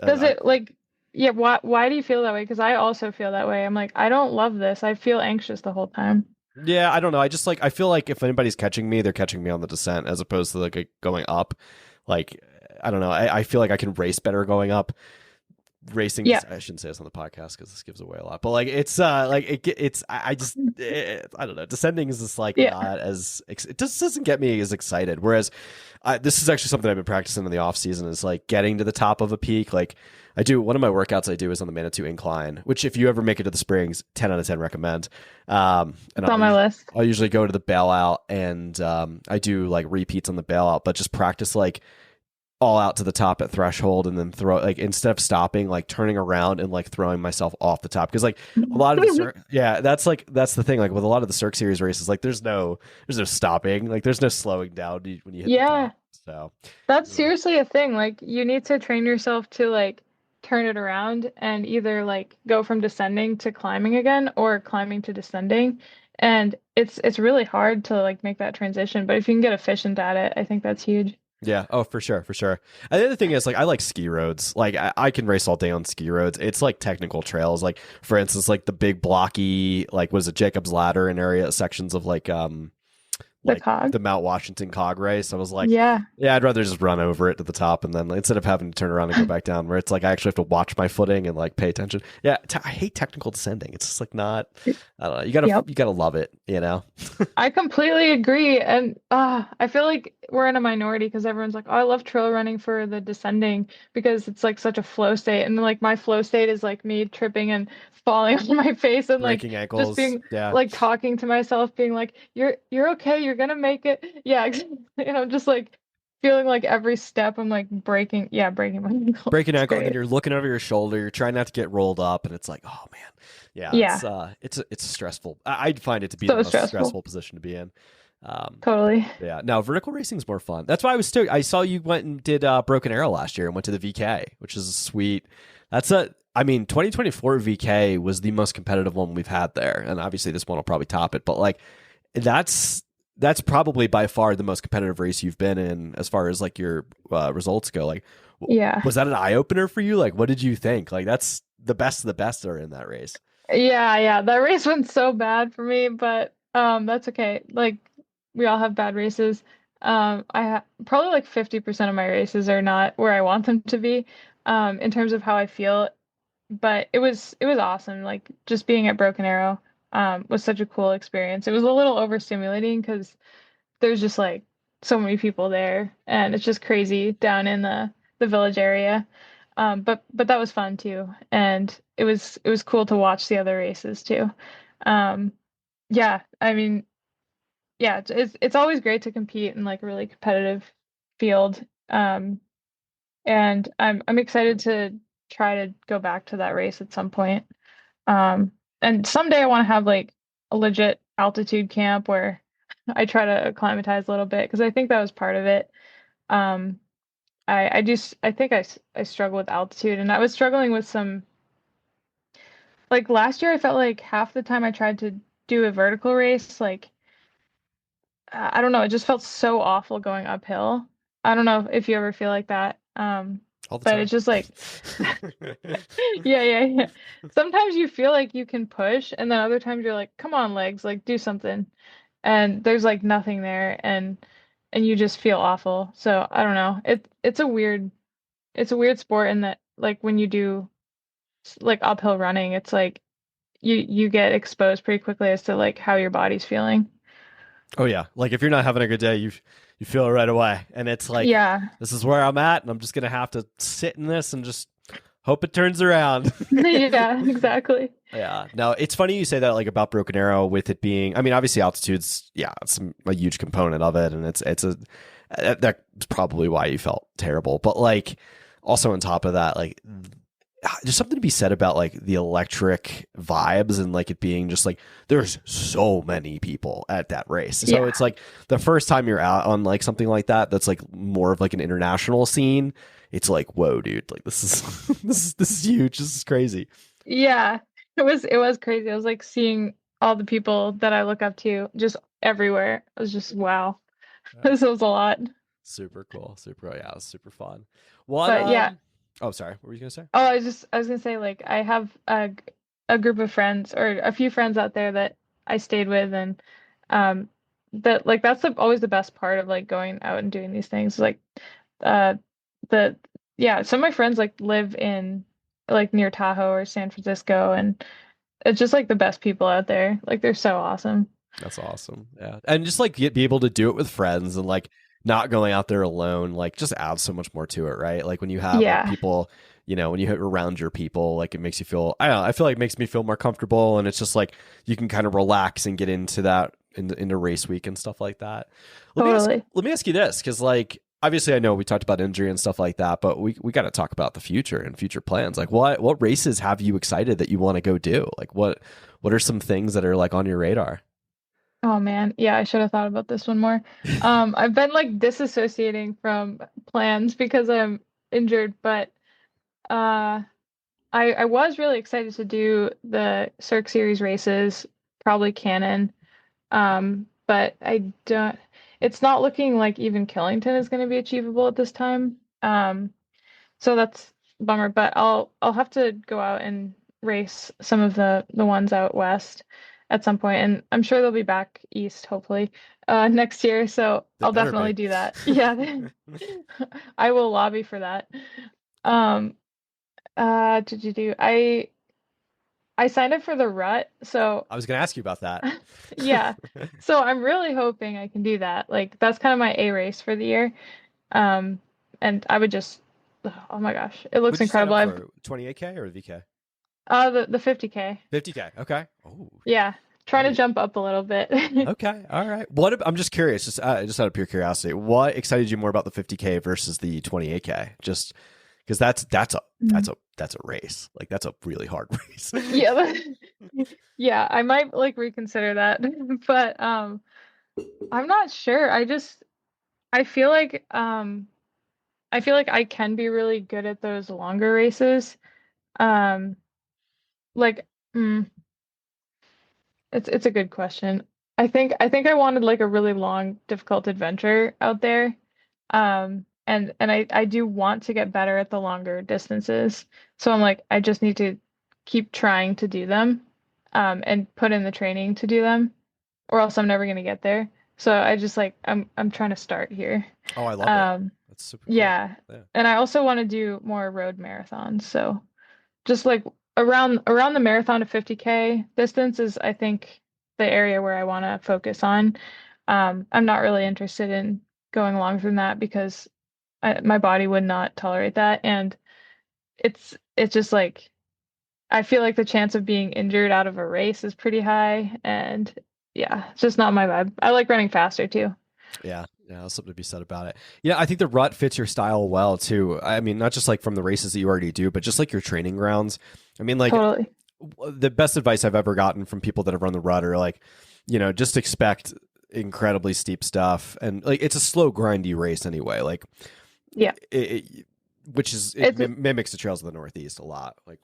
Does I- it like Yeah, why do you feel that way? Because I also feel that way. I'm like, I don't love this. I feel anxious the whole time. Yeah, I don't know. I just like I feel like if anybody's catching me, they're catching me on the descent as opposed to like going up. Like I don't know. I feel like I can race better going up. Racing, Yeah. I shouldn't say this on the podcast because this gives away a lot. But like it's I just I don't know. Descending is just like Yeah. not as it just doesn't get me as excited. Whereas this is actually something I've been practicing in the off season is like getting to the top of a peak. Like I do one of my workouts I do is on the Manitou incline, which if you ever make it to the Springs, 10 out of 10 recommend. And It's on my list. I'll usually go to the bailout and I do like repeats on the bailout, but just practice like all out to the top at threshold and then throw like instead of stopping like turning around and like throwing myself off the top because like a lot of the that's the thing like with a lot of the Cirque Series races like there's no stopping, like there's no slowing down when you hit the Yeah. top. So That's seriously a thing. Like you need to train yourself to like turn it around and either like go from descending to climbing again or climbing to descending. And it's really hard to like make that transition, but if you can get efficient at it, I think that's huge. yeah, oh for sure, for sure. And the other thing is like I like ski roads. Like I can race all day on ski roads. It's like technical trails. Like for instance, like the big blocky like what is it, Jacob's Ladder and area sections of The like cog. the Mount Washington cog race. I was like, Yeah. yeah, I'd rather just run over it to the top and then instead of having to turn around and go back down, where it's like I actually have to watch my footing and like pay attention. Yeah, I hate technical descending. It's just like not. I don't know. You gotta love it. You know. I completely agree. And I feel like we're in a minority because everyone's like, oh, I love trail running for the descending because it's like such a flow state. And like my flow state is like me tripping and falling on my face and like Breaking just ankles. being Yeah. like talking to myself, being like, you're okay, you're gonna make it. Yeah, just like feeling like every step I'm like breaking my ankle. Breaking It's ankle, and then great. you're looking over your shoulder. You're trying not to get rolled up, and it's like, oh man, yeah, Yeah, it's stressful. I'd find it to be the so most stressful. stressful position to be in. Totally. Yeah. Now, vertical racing's more fun. That's why I was stoked. I saw you went and did Broken Arrow last year and went to the VK, which is sweet. I mean, 2024 VK was the most competitive one we've had there, and obviously this one will probably top it. But like, that's probably by far the most competitive race you've been in as far as like your results go. Like, Yeah. was that an eye opener for you? Like, what did you think? Like, that's the best of the best are in that race. Yeah. That race went so bad for me, but that's okay. Like we all have bad races. Probably like 50% of my races are not where I want them to be, in terms of how I feel. But it was awesome. Like just being at Broken Arrow, was such a cool experience. It was a little overstimulating because there's just like so many people there and it's just crazy down in the village area. But that was fun too. And it was cool to watch the other races too. Um, yeah, I mean, yeah, it's always great to compete in like a really competitive field. And I'm excited to try to go back to that race at some point. And someday I want to have like a legit altitude camp where I try to acclimatize a little bit because I think that was part of it. Um, I think I struggle with altitude and I was struggling with some like last year I felt like half the time I tried to do a vertical race like I don't know, it just felt so awful going uphill. I don't know if you ever feel like that. All the But time. it's just like yeah. Sometimes you feel like you can push and then other times you're like, come on legs, like do something. And there's like nothing there and you just feel awful. So I don't know. It's a weird sport in that like when you do like uphill running, it's like you get exposed pretty quickly as to like how your body's feeling. Oh yeah, like if you're not having a good day, you feel it right away, and it's like Yeah. this is where I'm at, and I'm just gonna have to sit in this and just hope it turns around. Yeah, exactly. Yeah. Now it's funny you say that like about Broken Arrow with it being. I mean, obviously altitude's it's a huge component of it, and that's probably why you felt terrible. But like also on top of that, like there's something to be said about like the electric vibes and like it being just like there's so many people at that race. So Yeah. it's like the first time you're out on like something like that that's like more of like an international scene. It's like, whoa, dude, like this is this is huge. This is crazy. Yeah. It was crazy. I was like seeing all the people that I look up to just everywhere. It was just wow. Yeah. This was a lot. Super cool. Super, yeah, it was super fun. What But yeah. Oh, sorry. What were you gonna say? Oh, I was gonna say like I have a group of friends or a few friends out there that I stayed with, and um that like that's always the best part of like going out and doing these things. Like uh the yeah, some of my friends like live in like near Tahoe or San Francisco, and it's just like the best people out there. Like they're so awesome. That's awesome. Yeah. And just like be able to do it with friends and like not going out there alone, like just adds so much more to it, right? Like when you have like Yeah, people, when you hit around your people, like it makes you feel, I don't know, I feel like it makes me feel more comfortable, and it's just like you can kind of relax and get into that into race week and stuff like that. totally. Let me ask you this, because like obviously I know we talked about injury and stuff like that, but we got to talk about the future and future plans. Like what races have you excited that you want to go do? Like what are some things that are like on your radar? Oh man, yeah, I should have thought about this one more. I've been like disassociating from plans because I'm injured, but uh I was really excited to do the Cirque Series races, probably Canon. But I don't, it's not looking like even Killington is going to be achievable at this time. So that's a bummer, but I'll have to go out and race some of the ones out west at some point, and I'm sure they'll be back east hopefully next year. So They I'll better definitely be. do that. Yeah, I will lobby for that. Um, did you do? I signed up for the rut, so I was going to ask you about that. yeah. So I'm really hoping I can do that. Like that's kind of my A race for the year. Um, and I would just, oh my gosh, it looks Would you sign incredible. up I've for 28K or VK? the 50K. 50K. Okay. Oh, Yeah, trying to jump up a little bit. okay. All right. I'm just curious, just out of pure curiosity, what excited you more about the 50K versus the 28K? Just because that's a race. Like that's a really hard race. Yeah, yeah, I might like reconsider that, but I'm not sure. I feel like I feel like I can be really good at those longer races. Um, like. mm, it's a good question. I think I wanted like a really long, difficult adventure out there. And I do want to get better at the longer distances. So I'm like, I just need to keep trying to do them, and put in the training to do them, or else I'm never gonna get there. So I just like I'm trying to start here. Oh, I love it. Um, That's super cool. yeah. Yeah. And I also want to do more road marathons. So just like around the marathon to 50K distance is I think the area where I want to focus on. I'm not really interested in going longer than that because my body would not tolerate that, and it's just like I feel like the chance of being injured out of a race is pretty high, and yeah, it's just not my vibe. I like running faster too. Yeah, there's something to be said about it. Yeah, I think the rut fits your style well too. I mean, not just like from the races that you already do, but just like your training grounds. I mean, like Totally. the best advice I've ever gotten from people that have run the rut are like, just expect incredibly steep stuff, and like it's a slow, grindy race anyway. Like, Yeah. Which is It's mimics the trails of the Northeast a lot. Like,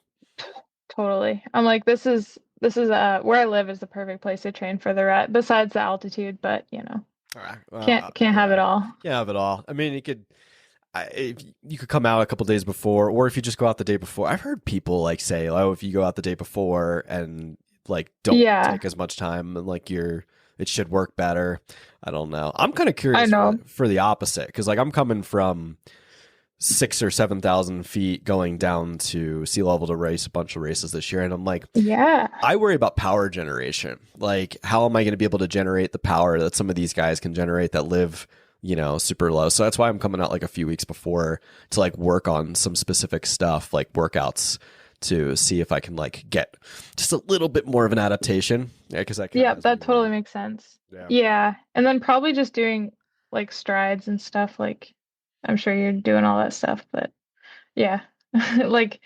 totally. I'm like this is where I live is the perfect place to train for the rut besides the altitude, but all right, well, can't have it all. yeah, have it all. I mean, if you could come out a couple days before, or if you just go out the day before. I've heard people like say, "Oh, if you go out the day before and like don't Yeah, take as much time, and like it should work better." I don't know. I'm kind of I curious know. for the opposite, because like I'm coming from 6,000 or 7,000 feet going down to sea level to race a bunch of races this year, and I'm like, Yeah. I worry about power generation. Like, how am I going to be able to generate the power that some of these guys can generate that live, super low? So that's why I'm coming out like a few weeks before to like work on some specific stuff, like workouts, to see if I can like get just a little bit more of an adaptation. Yeah, because Yeah, that totally makes sense. Yeah. Yeah. And then probably just doing like strides and stuff. Like I'm sure you're doing all that stuff, but yeah. Like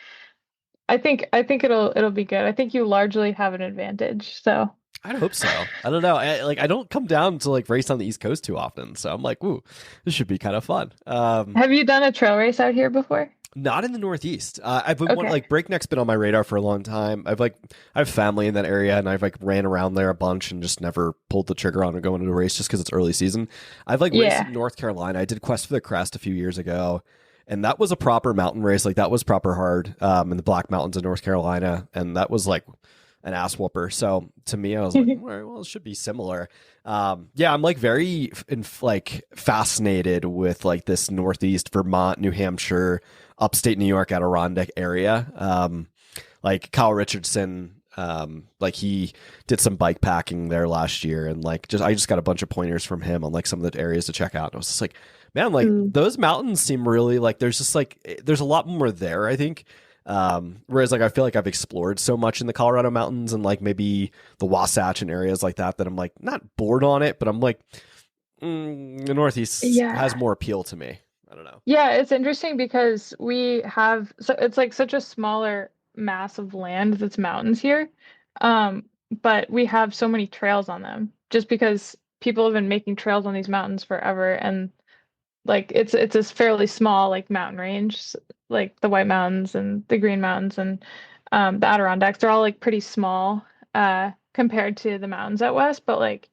I think it'll be good. I think you largely have an advantage. So I'd hope so. I don't know. I don't come down to like race on the East Coast too often, so I'm like, ooh, this should be kind of fun. have you done a trail race out here before? Not in the Northeast. I've been Okay. like Breakneck's been on my radar for a long time. I have family in that area, and I've like ran around there a bunch and just never pulled the trigger on going to a race just because it's early season. I've like raced Yeah. in North Carolina. I did Quest for the Crest a few years ago, and that was a proper mountain race. Like that was proper hard in the Black Mountains of North Carolina, and that was like an ass whooper. So to me, I was like, all right, well, it should be similar. Yeah, I'm like very like fascinated with like this Northeast Vermont, New Hampshire, upstate New York, Adirondack area. Like Kyle Richardson, like he did some bike packing there last year, and like I just got a bunch of pointers from him on like some of the areas to check out. And I was just like, man, like those mountains seem really like there's just like there's a lot more there, I think. Whereas like I feel like I've explored so much in the Colorado mountains and like maybe the Wasatch and areas like that I'm like not bored on it, but I'm like the Northeast has more appeal to me. I don't know. Yeah, it's interesting because we have it's like such a smaller mass of land that's mountains here. But we have so many trails on them just because people have been making trails on these mountains forever, and like it's a fairly small like mountain range, like the White Mountains and the Green Mountains and the Adirondacks. They're all like pretty small compared to the mountains out west, but like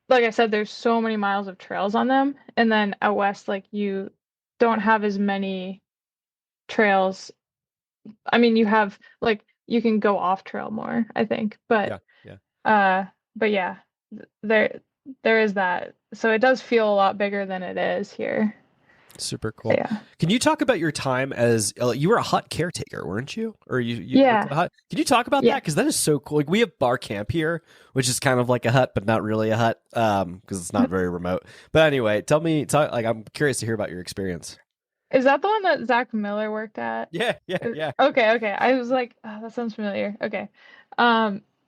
I said, there's so many miles of trails on them. And then out west, like you don't have as many trails. I mean, you have like you can go off trail more, I think. But yeah, there is that. So it does feel a lot bigger than it is here. Super cool. Yeah. Can you talk about your time as you were a hut caretaker, weren't you? Or you Yeah. worked at a hut? Can you talk about that? Because that is so cool. Like we have bar camp here, which is kind of like a hut, but not really a hut, because it's not very remote. But anyway, like I'm curious to hear about your experience. Is that the one that Zach Miller worked at? Yeah. Okay. I was like, oh, that sounds familiar. Okay.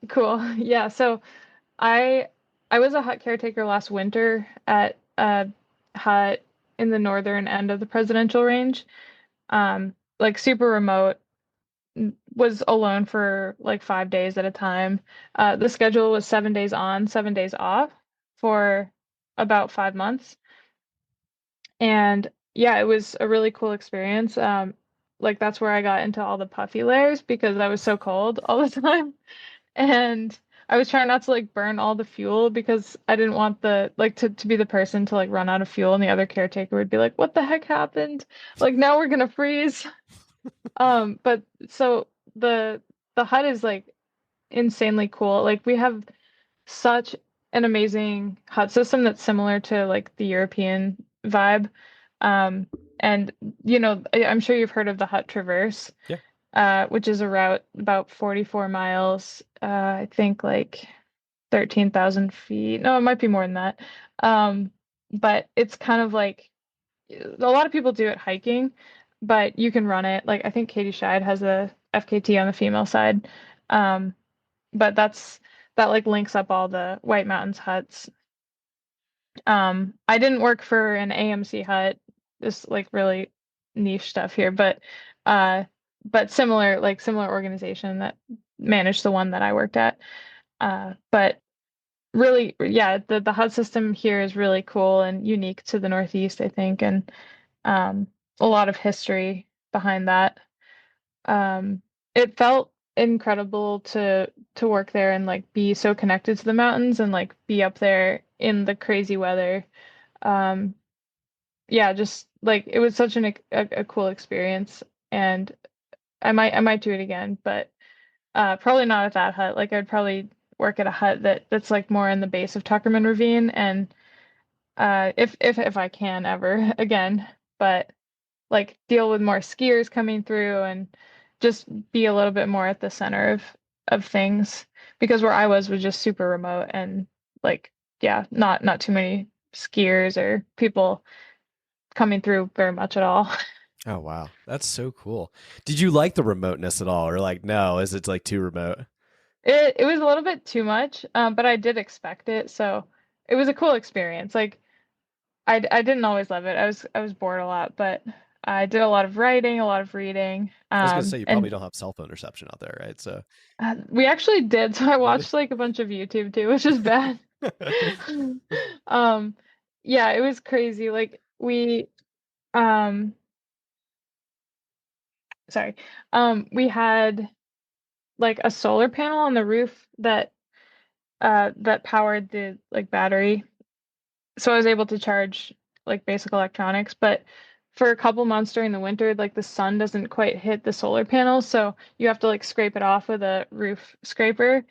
Cool. Yeah. So I was a hut caretaker last winter at a hut in the northern end of the presidential range. Like super remote, was alone for like 5 days at a time. The schedule was 7 days on, 7 days off for about 5 months. And yeah, it was a really cool experience. Like that's where I got into all the puffy layers because I was so cold all the time. And I was trying not to like burn all the fuel because I didn't want the like to be the person to like run out of fuel, and the other caretaker would be like, "What the heck happened? Like now we're gonna freeze." But so the hut is like insanely cool. Like we have such an amazing hut system that's similar to like the European vibe. And I'm sure you've heard of the Hut Traverse. Yeah. Which is a route about 44 miles, I think like 13,000 feet. No, it might be more than that. But it's kind of like a lot of people do it hiking, but you can run it. Like I think Katie Scheid has a FKT on the female side. But that like links up all the White Mountains huts. I didn't work for an AMC hut, this like really niche stuff here, but similar organization that managed the one that I worked at. But really, yeah, the hut system here is really cool and unique to the Northeast, I think, and a lot of history behind that. It felt incredible to work there and like be so connected to the mountains and like be up there in the crazy weather. Yeah, just like it was such a cool experience, and I might do it again, but probably not at that hut. Like I'd probably work at a hut that's like more in the base of Tuckerman Ravine, and if I can ever again, but like deal with more skiers coming through and just be a little bit more at the center of things, because where I was just super remote and like yeah, not too many skiers or people coming through very much at all. Oh wow, that's so cool. Did you like the remoteness at all, or like no, is it like too remote? It was a little bit too much, but I did expect it, so it was a cool experience. Like I didn't always love it. I was bored a lot, but I did a lot of writing, a lot of reading. I was gonna say you probably And don't have cell phone reception out there, right? So we actually did, so I watched like a bunch of YouTube too, which is bad. Um, yeah, it was crazy. Like um, sorry, we had like a solar panel on the roof that powered the like battery, so I was able to charge like basic electronics. But for a couple months during the winter, like the sun doesn't quite hit the solar panels, so you have to like scrape it off with a roof scraper.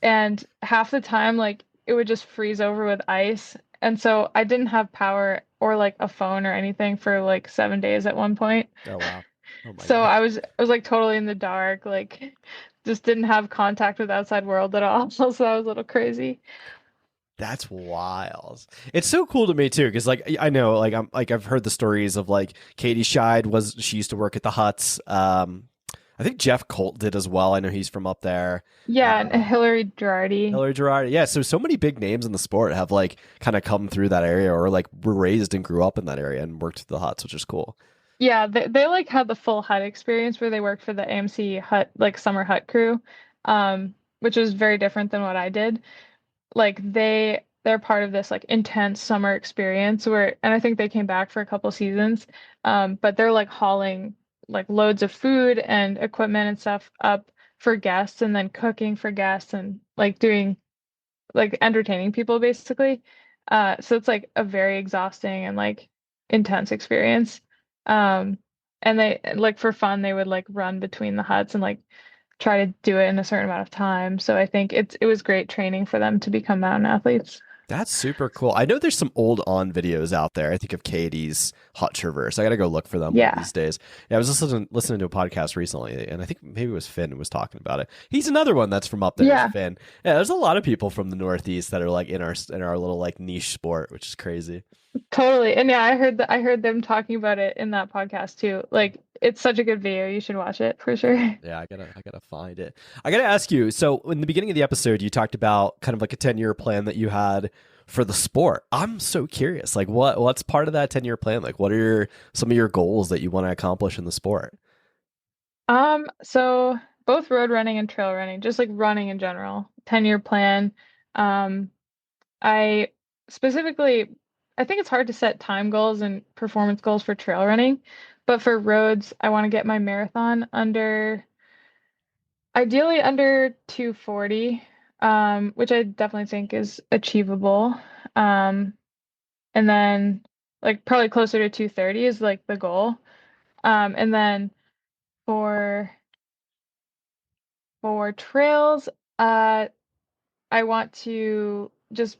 And half the time, like it would just freeze over with ice. And so I didn't have power or like a phone or anything for like 7 days at one point. Oh wow. Oh my So God. I was like totally in the dark, like just didn't have contact with the outside world at all. So that was a little crazy. That's wild. It's so cool to me too, because like I know, like I've heard the stories of like Katie Scheid she used to work at the huts. I think Jeff Colt did as well. I know he's from up there. Yeah, and Hillary Girardi. Hillary Girard. Yeah, so many big names in the sport have like kind of come through that area or like were raised and grew up in that area and worked at the huts, which is cool. Yeah, they like had the full hut experience where they worked for the AMC hut, like summer hut crew, which was very different than what I did. Like they're part of this like intense summer experience where, and I think they came back for a couple seasons, but they're like hauling like loads of food and equipment and stuff up for guests and then cooking for guests and like doing like entertaining people basically. So it's like a very exhausting and like intense experience. Um, and they like for fun they would like run between the huts and like try to do it in a certain amount of time. So I think it was great training for them to become mountain athletes. That's super cool. I know there's some old on videos out there. I think of Katie's Hot Traverse. I got to go look for them one of Yeah. these days. Yeah, I was listening to a podcast recently, and I think maybe it was Finn who was talking about it. He's another one that's from up there, Yeah, is Finn. Yeah, there's a lot of people from the Northeast that are like in our little like niche sport, which is crazy. totally. And yeah, I heard them talking about it in that podcast too. Like it's such a good video. You should watch it for sure. Yeah, I gotta find it. I gotta ask you. So in the beginning of the episode, you talked about kind of like a 10-year plan that you had for the sport. I'm so curious. Like, what's part of that 10-year plan? Like, what are some of your goals that you want to accomplish in the sport? So both road running and trail running, just like running in general, 10-year plan. Um, I specifically, I think it's hard to set time goals and performance goals for trail running, but for roads, I want to get my marathon ideally under 240, which I definitely think is achievable. Um, and then like probably closer to 230 is like the goal. And then for trails, I want to just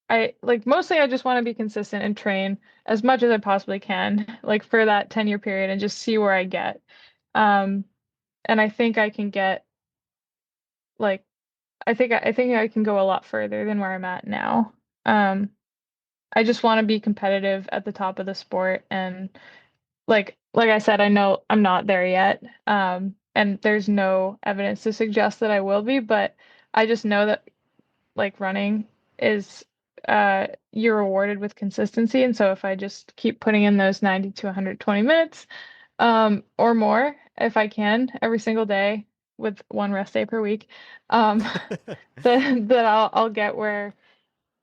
I like mostly I just want to be consistent and train as much as I possibly can, like for that 10-year period and just see where I get. Um, and I think I can get like I think I can go a lot further than where I'm at now. Um, I just want to be competitive at the top of the sport and like I said, I know I'm not there yet. And there's no evidence to suggest that I will be, but I just know that like running is you're rewarded with consistency. And so if I just keep putting in those 90 to 120 minutes, or more, if I can, every single day with one rest day per week, um, that I'll get where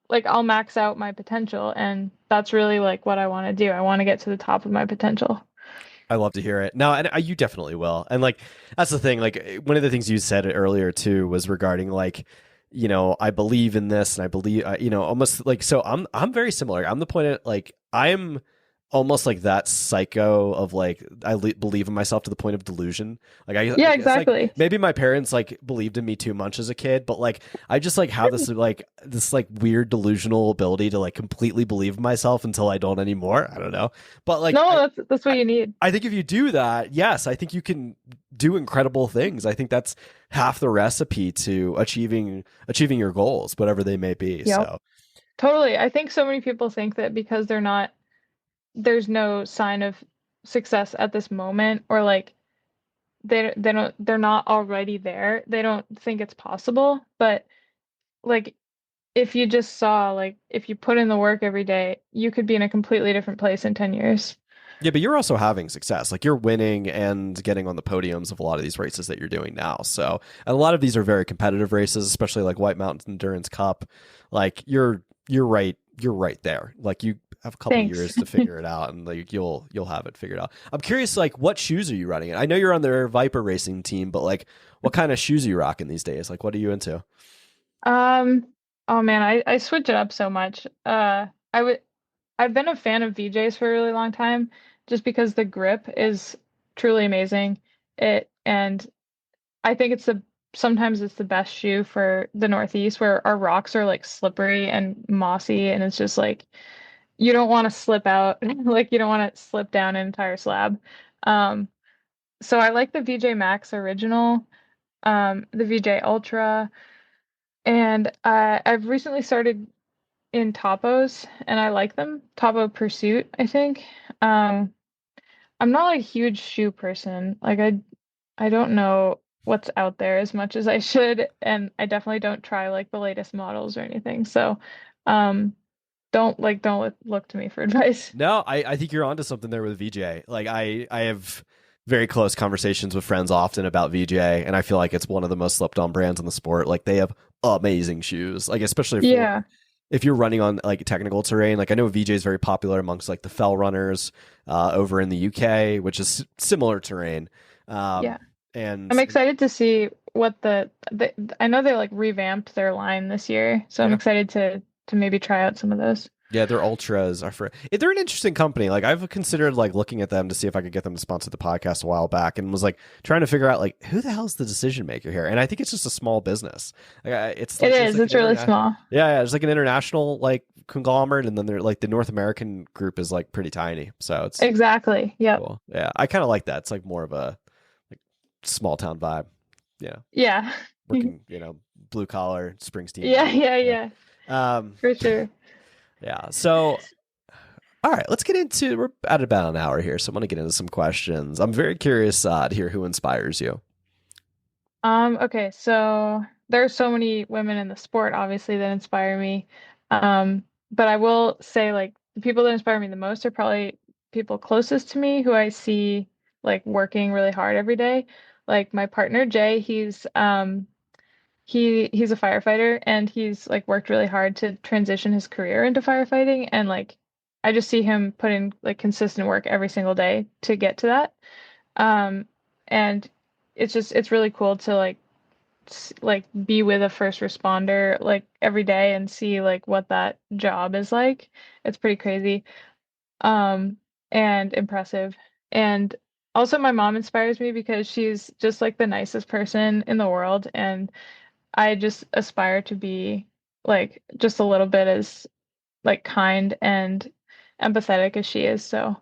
like I'll max out my potential. And that's really like what I want to do. I want to get to the top of my potential. I love to hear it. No, and you definitely will. And like that's the thing. Like one of the things you said earlier too was regarding like, I believe in this, and I believe, almost like so. I'm very similar. I'm the point at like I'm almost like that psycho of like believe in myself to the point of delusion. Like Yeah, it's like exactly. maybe my parents like believed in me too much as a kid, but like I just like have this like weird delusional ability to like completely believe in myself until I don't anymore. I don't know, but like No, that's what you need. I think if you do that, yes, I think you can do incredible things. I think that's half the recipe to achieving your goals, whatever they may be. Yep. So Totally. I think so many people think that because there's no sign of success at this moment, or like they're not already there. They don't think it's possible. But like if you just saw, like if you put in the work every day, you could be in a completely different place in 10 years. yeah, but you're also having success. Like you're winning and getting on the podiums of a lot of these races that you're doing now. So, and a lot of these are very competitive races, especially like White Mountain Endurance Cup. Like you're right there. Like you have a couple Thanks. years to figure it out, and like you'll have it figured out. I'm curious, like what shoes are you running in? I know you're on their Viper racing team, but like what kind of shoes are you rocking these days? Like what are you into? Um, oh man, I switch it up so much. I would. I've been a fan of VJs for a really long time just because the grip is truly amazing. And I think sometimes it's the best shoe for the Northeast where our rocks are like slippery and mossy and it's just like you don't want to slip out like you don't want to slip down an entire slab. Um, so I like the VJ Max Original, the VJ Ultra, and I've recently started in Topos and I like them. Topo Pursuit, I think. Um, I'm not like a huge shoe person. Like I don't know what's out there as much as I should, and I definitely don't try like the latest models or anything. So, um, don't look to me for advice. No, I think you're onto something there with VJ. Like I have very close conversations with friends often about VJ, and I feel like it's one of the most slept on brands in the sport. Like they have amazing shoes, like especially for Yeah, if you're running on like technical terrain. Like I know VJ is very popular amongst like the fell runners over in the UK, which is similar terrain. yeah. Um, and I'm excited to see what the I know they like revamped their line this year, so I'm yeah, excited to maybe try out some of those. yeah, their ultras are for. They're an interesting company. Like I've considered like looking at them to see if I could get them to sponsor the podcast a while back, and was like trying to figure out like who the hell's the decision maker here. And I think it's just a small business. Like, it's like It there's is. like It's really small. yeah, it's like an international like conglomerate, and then they're like the North American group is like pretty tiny. So it's Exactly. Yep. cool. Yeah, I kind of like that. It's like more of a like small town vibe. Yeah, Yeah. working blue collar Springsteen Yeah, vibe. yeah, Yeah. yeah. Um, For sure. yeah. So all right, let's get into. We're at about an hour here, so I'm going to get into some questions. I'm very curious to hear who inspires you. Okay, so there are so many women in the sport, obviously, that inspire me. But I will say, like, the people that inspire me the most are probably people closest to me who I see like working really hard every day. Like my partner Jay, he's a firefighter and he's like worked really hard to transition his career into firefighting and like I just see him put in like consistent work every single day to get to that. Um, and it's really cool to like be with a first responder like every day and see like what that job is like. It's pretty crazy. Um, and impressive. And also my mom inspires me because she's just like the nicest person in the world and I just aspire to be like just a little bit as like kind and empathetic as she is. So,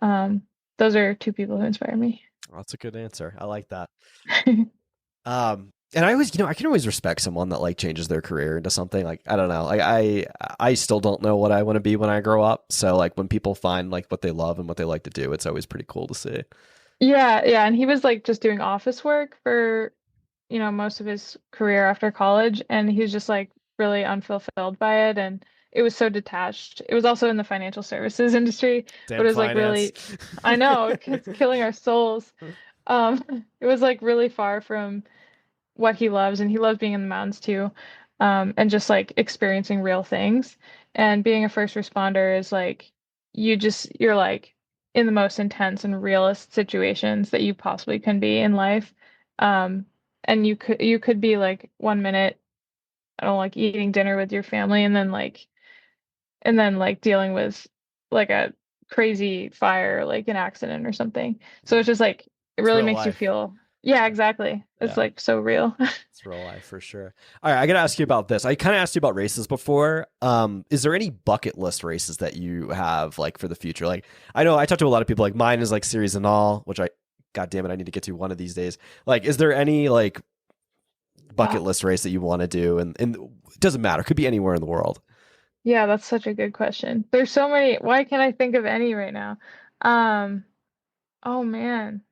um, those are two people who inspire me. Well, that's a good answer. I like that. And I always, I can always respect someone that like changes their career into something. Like I don't know, like I still don't know what I want to be when I grow up. So like when people find like what they love and what they like to do, it's always pretty cool to see. Yeah, yeah, and he was like just doing office work for, most of his career after college, and he was just like really unfulfilled by it, and it was so detached. It was also in the financial services industry, but Damn it was like finance. really, I know, it's killing our souls. It was like really far from what he loves, and he loves being in the mountains too, and just like experiencing real things. And being a first responder is like you're like in the most intense and realist situations that you possibly can be in life. Um, and you could be like 1 minute, I don't know, like eating dinner with your family, and then like dealing with like a crazy fire, like an accident or something. So it's just like it It's really real makes you life. feel, yeah, exactly. It's Yeah. like so real. It's real life for sure. All right, I got to ask you about this. I kind of asked you about races before. Is there any bucket list races that you have like for the future? Like, I know I talked to a lot of people. Like, mine is like series and all, which God damn it, I need to get to one of these days. Like, is there any like bucket Wow. list race that you want to do? And it doesn't matter. It could be anywhere in the world. Yeah, that's such a good question. There's so many. Why can't I think of any right now? Um, oh man.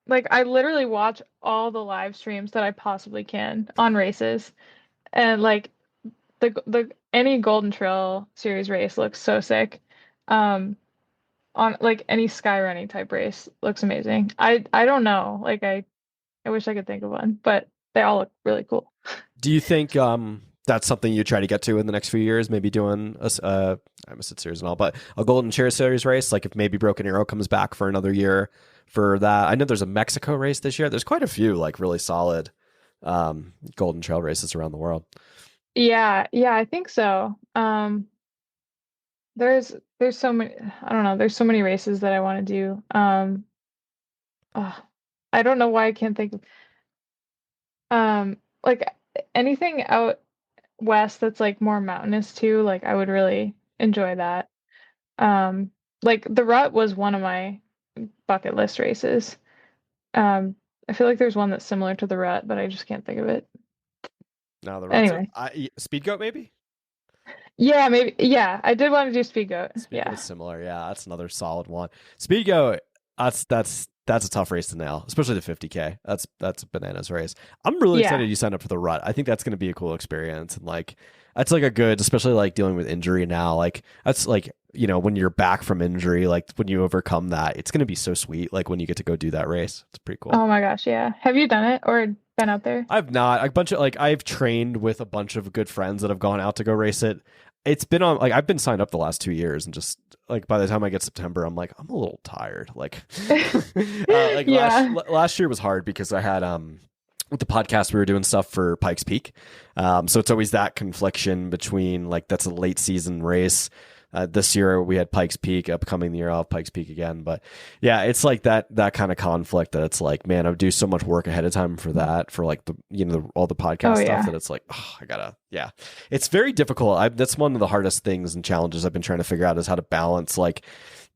Like I literally watch all the live streams that I possibly can on races. And like the any Golden Trail series race looks so sick. Um, on like any sky running type race looks amazing. I don't know. Like I wish I could think of one, but they all look really cool. Do you think that's something you try to get to in the next few years? Maybe doing I almost said series and all, but a Golden Chair Series race. Like if maybe Broken Arrow comes back for another year for that. I know there's a Mexico race this year. There's quite a few like really solid Golden Trail races around the world. Yeah, yeah, I think so. there's so many, I don't know, there's so many races that I want to do. Uh, I don't know why I can't think of like anything out west that's like more mountainous too, like I would really enjoy that. Um like the Rut was one of my bucket list races. Um I feel like there's one that's similar to the Rut, but I just can't think of it. Now the ruts are Anyway. speed goat maybe. Yeah, maybe. Yeah, I did want to do Speed Goat. Speed Yeah. goat's similar. Yeah, that's another solid one. Speed goat. That's a tough race to nail, especially the 50K. That's a bananas race. I'm really Yeah. excited you signed up for the Rut. I think that's going to be a cool experience, and like that's like a good, especially like dealing with injury now. Like that's like when you're back from injury, like when you overcome that, it's going to be so sweet. Like when you get to go do that race, it's pretty cool. Oh my gosh, yeah. Have you done it or been out there? I've not a bunch of like I've trained with a bunch of good friends that have gone out to go race it. It's been on like I've been signed up the last 2 years and just like by the time I get September, I'm like I'm a little tired. Like, like Yeah. last year was hard because I had with the podcast we were doing stuff for Pikes Peak, so it's always that confliction between like that's a late season race. This year we had Pikes Peak, upcoming year I'll have Pikes Peak again. But yeah, it's like that kind of conflict that it's like, man, I would do so much work ahead of time for that, for like the all the podcast Oh stuff yeah. that it's like, oh, I gotta, yeah, it's very difficult. That's one of the hardest things and challenges I've been trying to figure out is how to balance like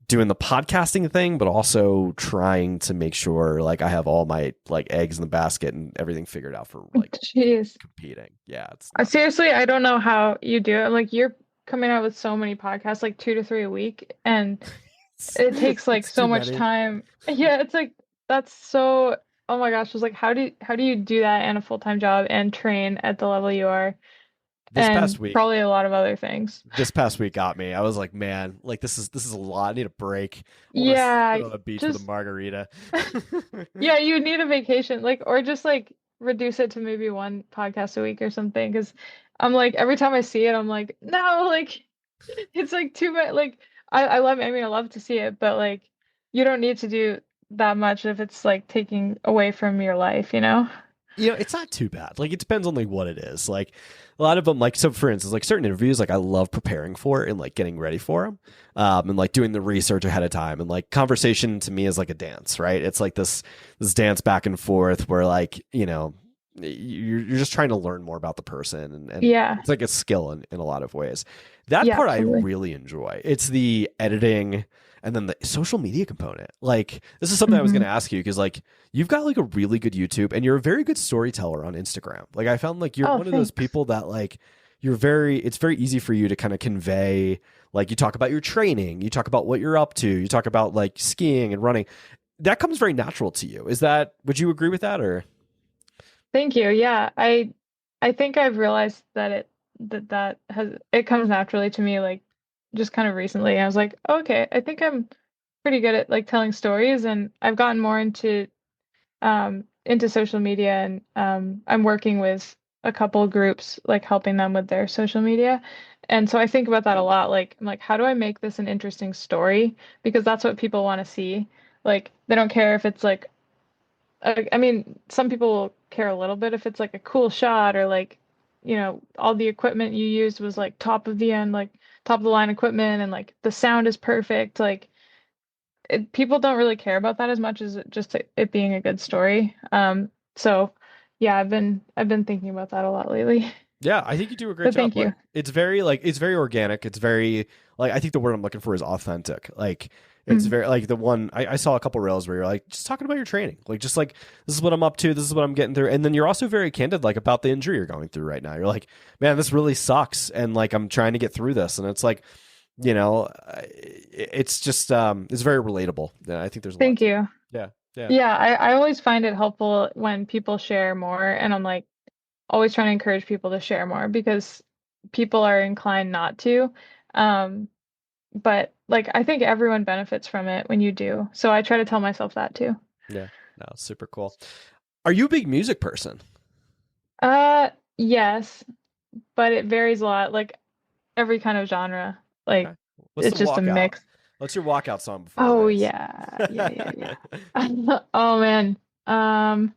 doing the podcasting thing, but also trying to make sure like I have all my like eggs in the basket and everything figured out for like Jeez. competing. Yeah, it's nuts. Seriously, I don't know how you do it. Like you're coming out with so many podcasts, like 2 to 3 a week, and it takes like It's so too much many. time. Yeah, it's like that's so, oh my gosh, it's like how do you do that and a full-time job and train at the level you are This and past week, probably a lot of other things. got me. I was like, man, like this is a lot. I need a break. I want to Yeah, sit on a beach with a just margarita. yeah, you need a vacation, like, or just like reduce it to maybe one podcast a week or something. Because I'm like, every time I see it, I'm like, no, like, it's like too much. Like, I love, I mean, I love to see it, but like, you don't need to do that much if it's like taking away from your life, you know? It's not too bad. Like it depends on like what it is. Like a lot of them, like so for instance, like certain interviews, like I love preparing for and like getting ready for them, and like doing the research ahead of time. And like conversation to me is like a dance, right? It's like this dance back and forth where like you're just trying to learn more about the person, and Yeah, it's like a skill in a lot of ways. That yeah, part I absolutely. really enjoy. It's the editing and then the social media component. Like this is something I was going Hmm. to ask you because like you've got like a really good YouTube and you're a very good storyteller on Instagram. Like I found like you're Oh, one of those thanks. people that like it's very easy for you to kind of convey, like you talk about your training, you talk about what you're up to, you talk about like skiing and running. That comes very natural to you. Would you agree with that or? Thank you. Yeah, I think I've realized that that has it comes naturally to me like just kind of recently. I was like, "Oh, okay, I think I'm pretty good at like telling stories and I've gotten more into social media and I'm working with a couple groups like helping them with their social media. And so I think about that a lot. Like I'm like, how do I make this an interesting story? Because that's what people want to see. Like they don't care if it's like I mean, some people will care a little bit if it's like a cool shot or like, all the equipment you used was like top of the end, like top of the line equipment and like the sound is perfect. Like people don't really care about that as much as just it being a good story. So yeah, I've been thinking about that a lot lately. Yeah, I think you do a great But job. thank you. Like it's very organic. It's very like I think the word I'm looking for is authentic. Like it's Mm, very like the one I saw a couple reels where you're like just talking about your training. Like just like this is what I'm up to, this is what I'm getting through. And then you're also very candid like about the injury you're going through right now. You're like, man, this really sucks and like I'm trying to get through this. And it's like, it's just it's very relatable. Yeah, I think there's a lot Thank to it. you. Yeah. Yeah. Yeah, I always find it helpful when people share more, and I'm like always trying to encourage people to share more because people are inclined not to. Um, but like I think everyone benefits from it when you do. So I try to tell myself that too. Yeah. No, super cool. Are you a big music person? Yes, but it varies a lot. Like every kind of genre. Like Okay. What's the it's just a walkout? mix. What's your walkout song before a Oh race? yeah. Yeah, yeah, yeah. Oh man. Um,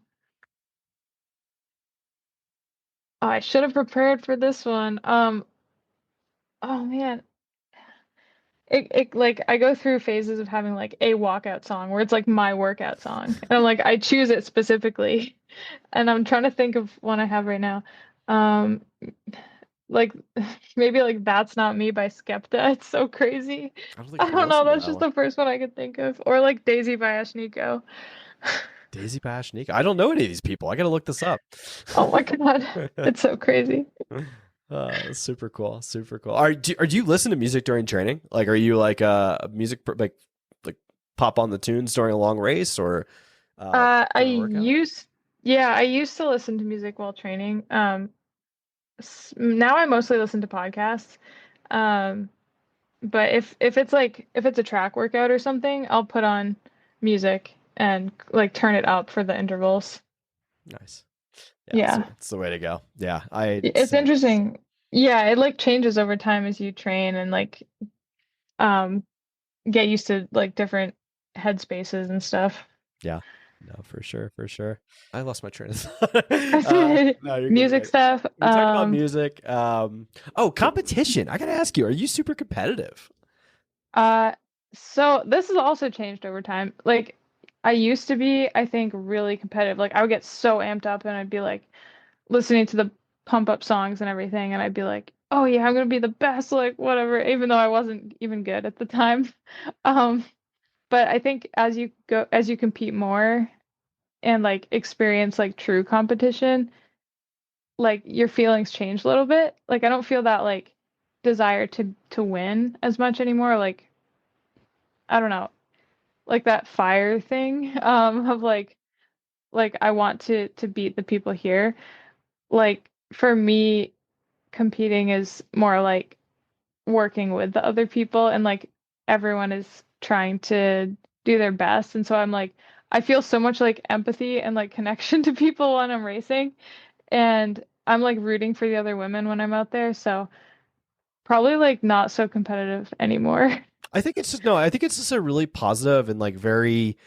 I should have prepared for this one. Oh man. it like I go through phases of having like a walkout song where it's like my workout song. And I'm like I choose it specifically. And I'm trying to think of one I have right now. Um like maybe like That's Not Me by Skepta. It's so crazy. I don't think I I've don't know, listened to that's that just one. the first one I could think of. Or like Daisy by Ashniko. Daisy Pashnika. I don't know any of these people. I got to look this up. Oh my God. It's so crazy. Super cool. Super cool. Do you listen to music during training? Like, are you like a like pop on the tunes during a long race or I during a workout? used yeah, I used to listen to music while training. Now I mostly listen to podcasts. Um, but if it's a track workout or something, I'll put on music and like turn it up for the intervals. Nice. Yeah, Yeah. it's the way to go. Yeah, I It's same. interesting. Yeah, it like changes over time as you train and like um get used to like different headspaces and stuff. Yeah. No, for sure, for sure. I lost my train of thought. No, you're good. Music Yeah. stuff. We talked about music. Oh, competition. I gotta ask you, are you super competitive? Uh, so this has also changed over time. Like I used to be, I think, really competitive. Like I would get so amped up and I'd be like listening to the pump up songs and everything, and I'd be like, oh yeah, I'm gonna be the best, like whatever, even though I wasn't even good at the time. Um, but I think as you compete more and like experience like true competition, like your feelings change a little bit. Like I don't feel that like desire to win as much anymore. Like I don't know, like that fire thing of like I want to beat the people here. Like for me, competing is more like working with the other people and like everyone is trying to do their best. And so I'm like I feel so much like empathy and like connection to people when I'm racing. And I'm like rooting for the other women when I'm out there. So probably like not so competitive anymore. I think it's just no. I think it's just a really positive and like very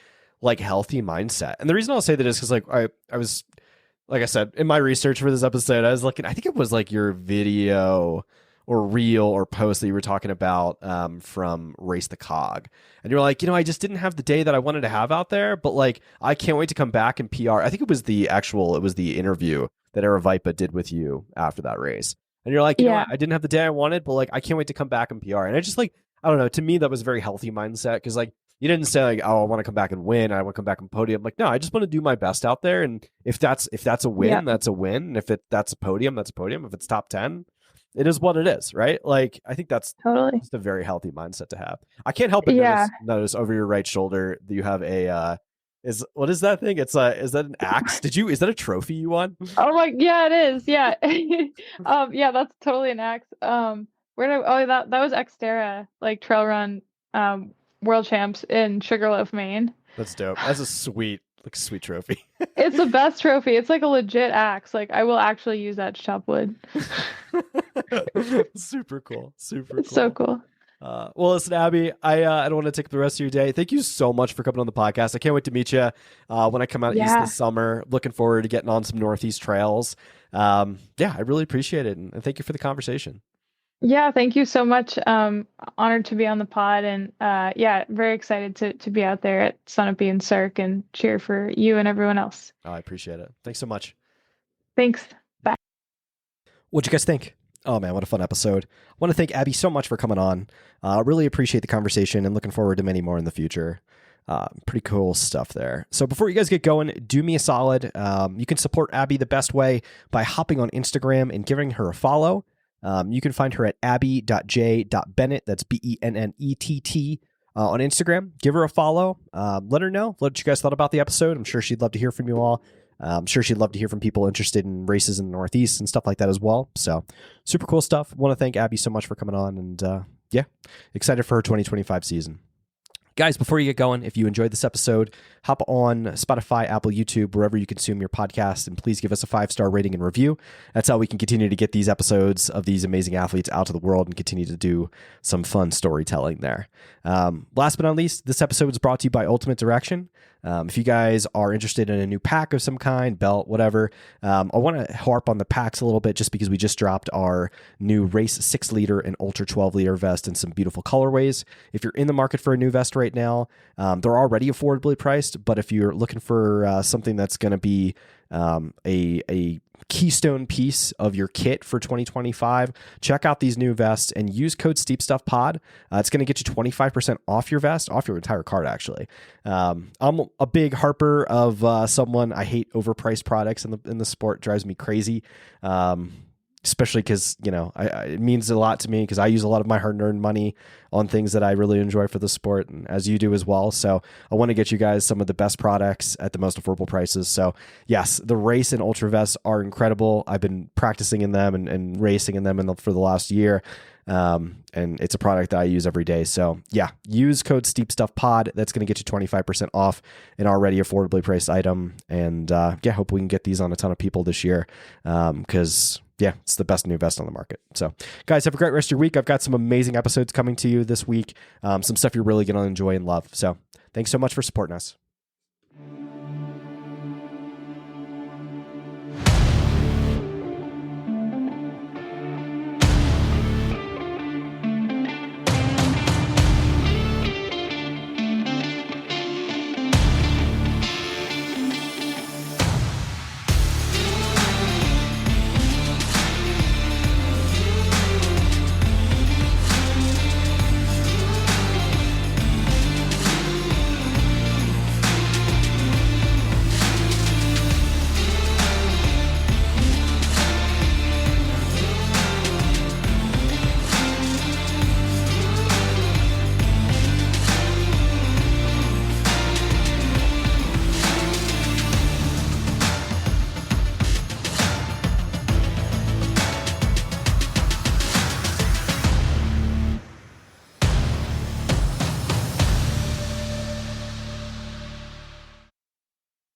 like healthy mindset. And the reason I'll say that is because like I was like I said in my research for this episode, I was looking. I think it was like your video or reel or post that you were talking about from Race the Cog, and you're like, I just didn't have the day that I wanted to have out there, but like I can't wait to come back and PR. I think it was the interview that Aravipa did with you after that race, and you're like, Yeah, I didn't have the day I wanted, but like I can't wait to come back and PR. And I just like I don't know. To me, that was a very healthy mindset because like you didn't say like, oh, I want to come back and win. I want to come back and podium. Like, no, I just want to do my best out there. And if that's a yeah, win, that's a win. And if that's a podium, that's a podium. If it's top 10, it is what it is, right? Like, I think that's totally. just a very healthy mindset to have. I can't help but Yeah. notice over your right shoulder that you have a what is that thing? Is that an axe? Is that a trophy you won? Oh my, yeah, it is. Yeah. Yeah, that's totally an axe. That was Xterra, like trail run, world champs in Sugarloaf, Maine. That's dope. That's a sweet trophy. It's the best trophy. It's like a legit axe. Like I will actually use that to chop wood. Super cool. Super It's cool. so cool. Well, listen, Abby, I don't want to take up the rest of your day. Thank you so much for coming on the podcast. I can't wait to meet you when I come out east Yeah. this summer. Looking forward to getting on some Northeast trails. Yeah, I really appreciate it, and thank you for the conversation. Yeah, thank you so much. Honored to be on the pod and yeah, very excited to be out there at Sunapee and Cirque and cheer for you and everyone else. Oh, I appreciate it. Thanks so much. Thanks. Bye. What'd you guys think? Oh man, what a fun episode. I want to thank Abby so much for coming on. Really appreciate the conversation and looking forward to many more in the future. Pretty cool stuff there. So before you guys get going, do me a solid. You can support Abby the best way by hopping on Instagram and giving her a follow. You can find her at abby.j.bennett. That's Bennett on Instagram. Give her a follow. Let her know what you guys thought about the episode. I'm sure she'd love to hear from you all. I'm sure she'd love to hear from people interested in races in the Northeast and stuff like that as well. So super cool stuff. Want to thank Abby so much for coming on, and yeah, excited for her 2025 season. Guys, before you get going, if you enjoyed this episode, hop on Spotify, Apple, YouTube, wherever you consume your podcast, and please give us a 5-star rating and review. That's how we can continue to get these episodes of these amazing athletes out to the world and continue to do some fun storytelling there. Last but not least, this episode is brought to you by Ultimate Direction. If you guys are interested in a new pack of some kind, belt, whatever, I want to harp on the packs a little bit just because we just dropped our new Race 6-liter and Ultra 12-liter vest in some beautiful colorways. If you're in the market for a new vest right now, they're already affordably priced, but if you're looking for something that's going to be a keystone piece of your kit for 2025, check out these new vests and use code SteepStuffPod. It's going to get you 25% off your vest, off your entire cart, actually. I'm a big harper of someone. I hate overpriced products in the sport. It drives me crazy. Especially because, it means a lot to me because I use a lot of my hard-earned money on things that I really enjoy for the sport, and as you do as well. So I want to get you guys some of the best products at the most affordable prices. So yes, the Race and Ultra vests are incredible. I've been practicing in them and racing in them for the last year. And it's a product that I use every day. So yeah, use code SteepStuffPod. That's going to get you 25% off an already affordably priced item. And hope we can get these on a ton of people this year. Because it's the best new vest on the market. So guys, have a great rest of your week. I've got some amazing episodes coming to you this week. Some stuff you're really going to enjoy and love. So thanks so much for supporting us.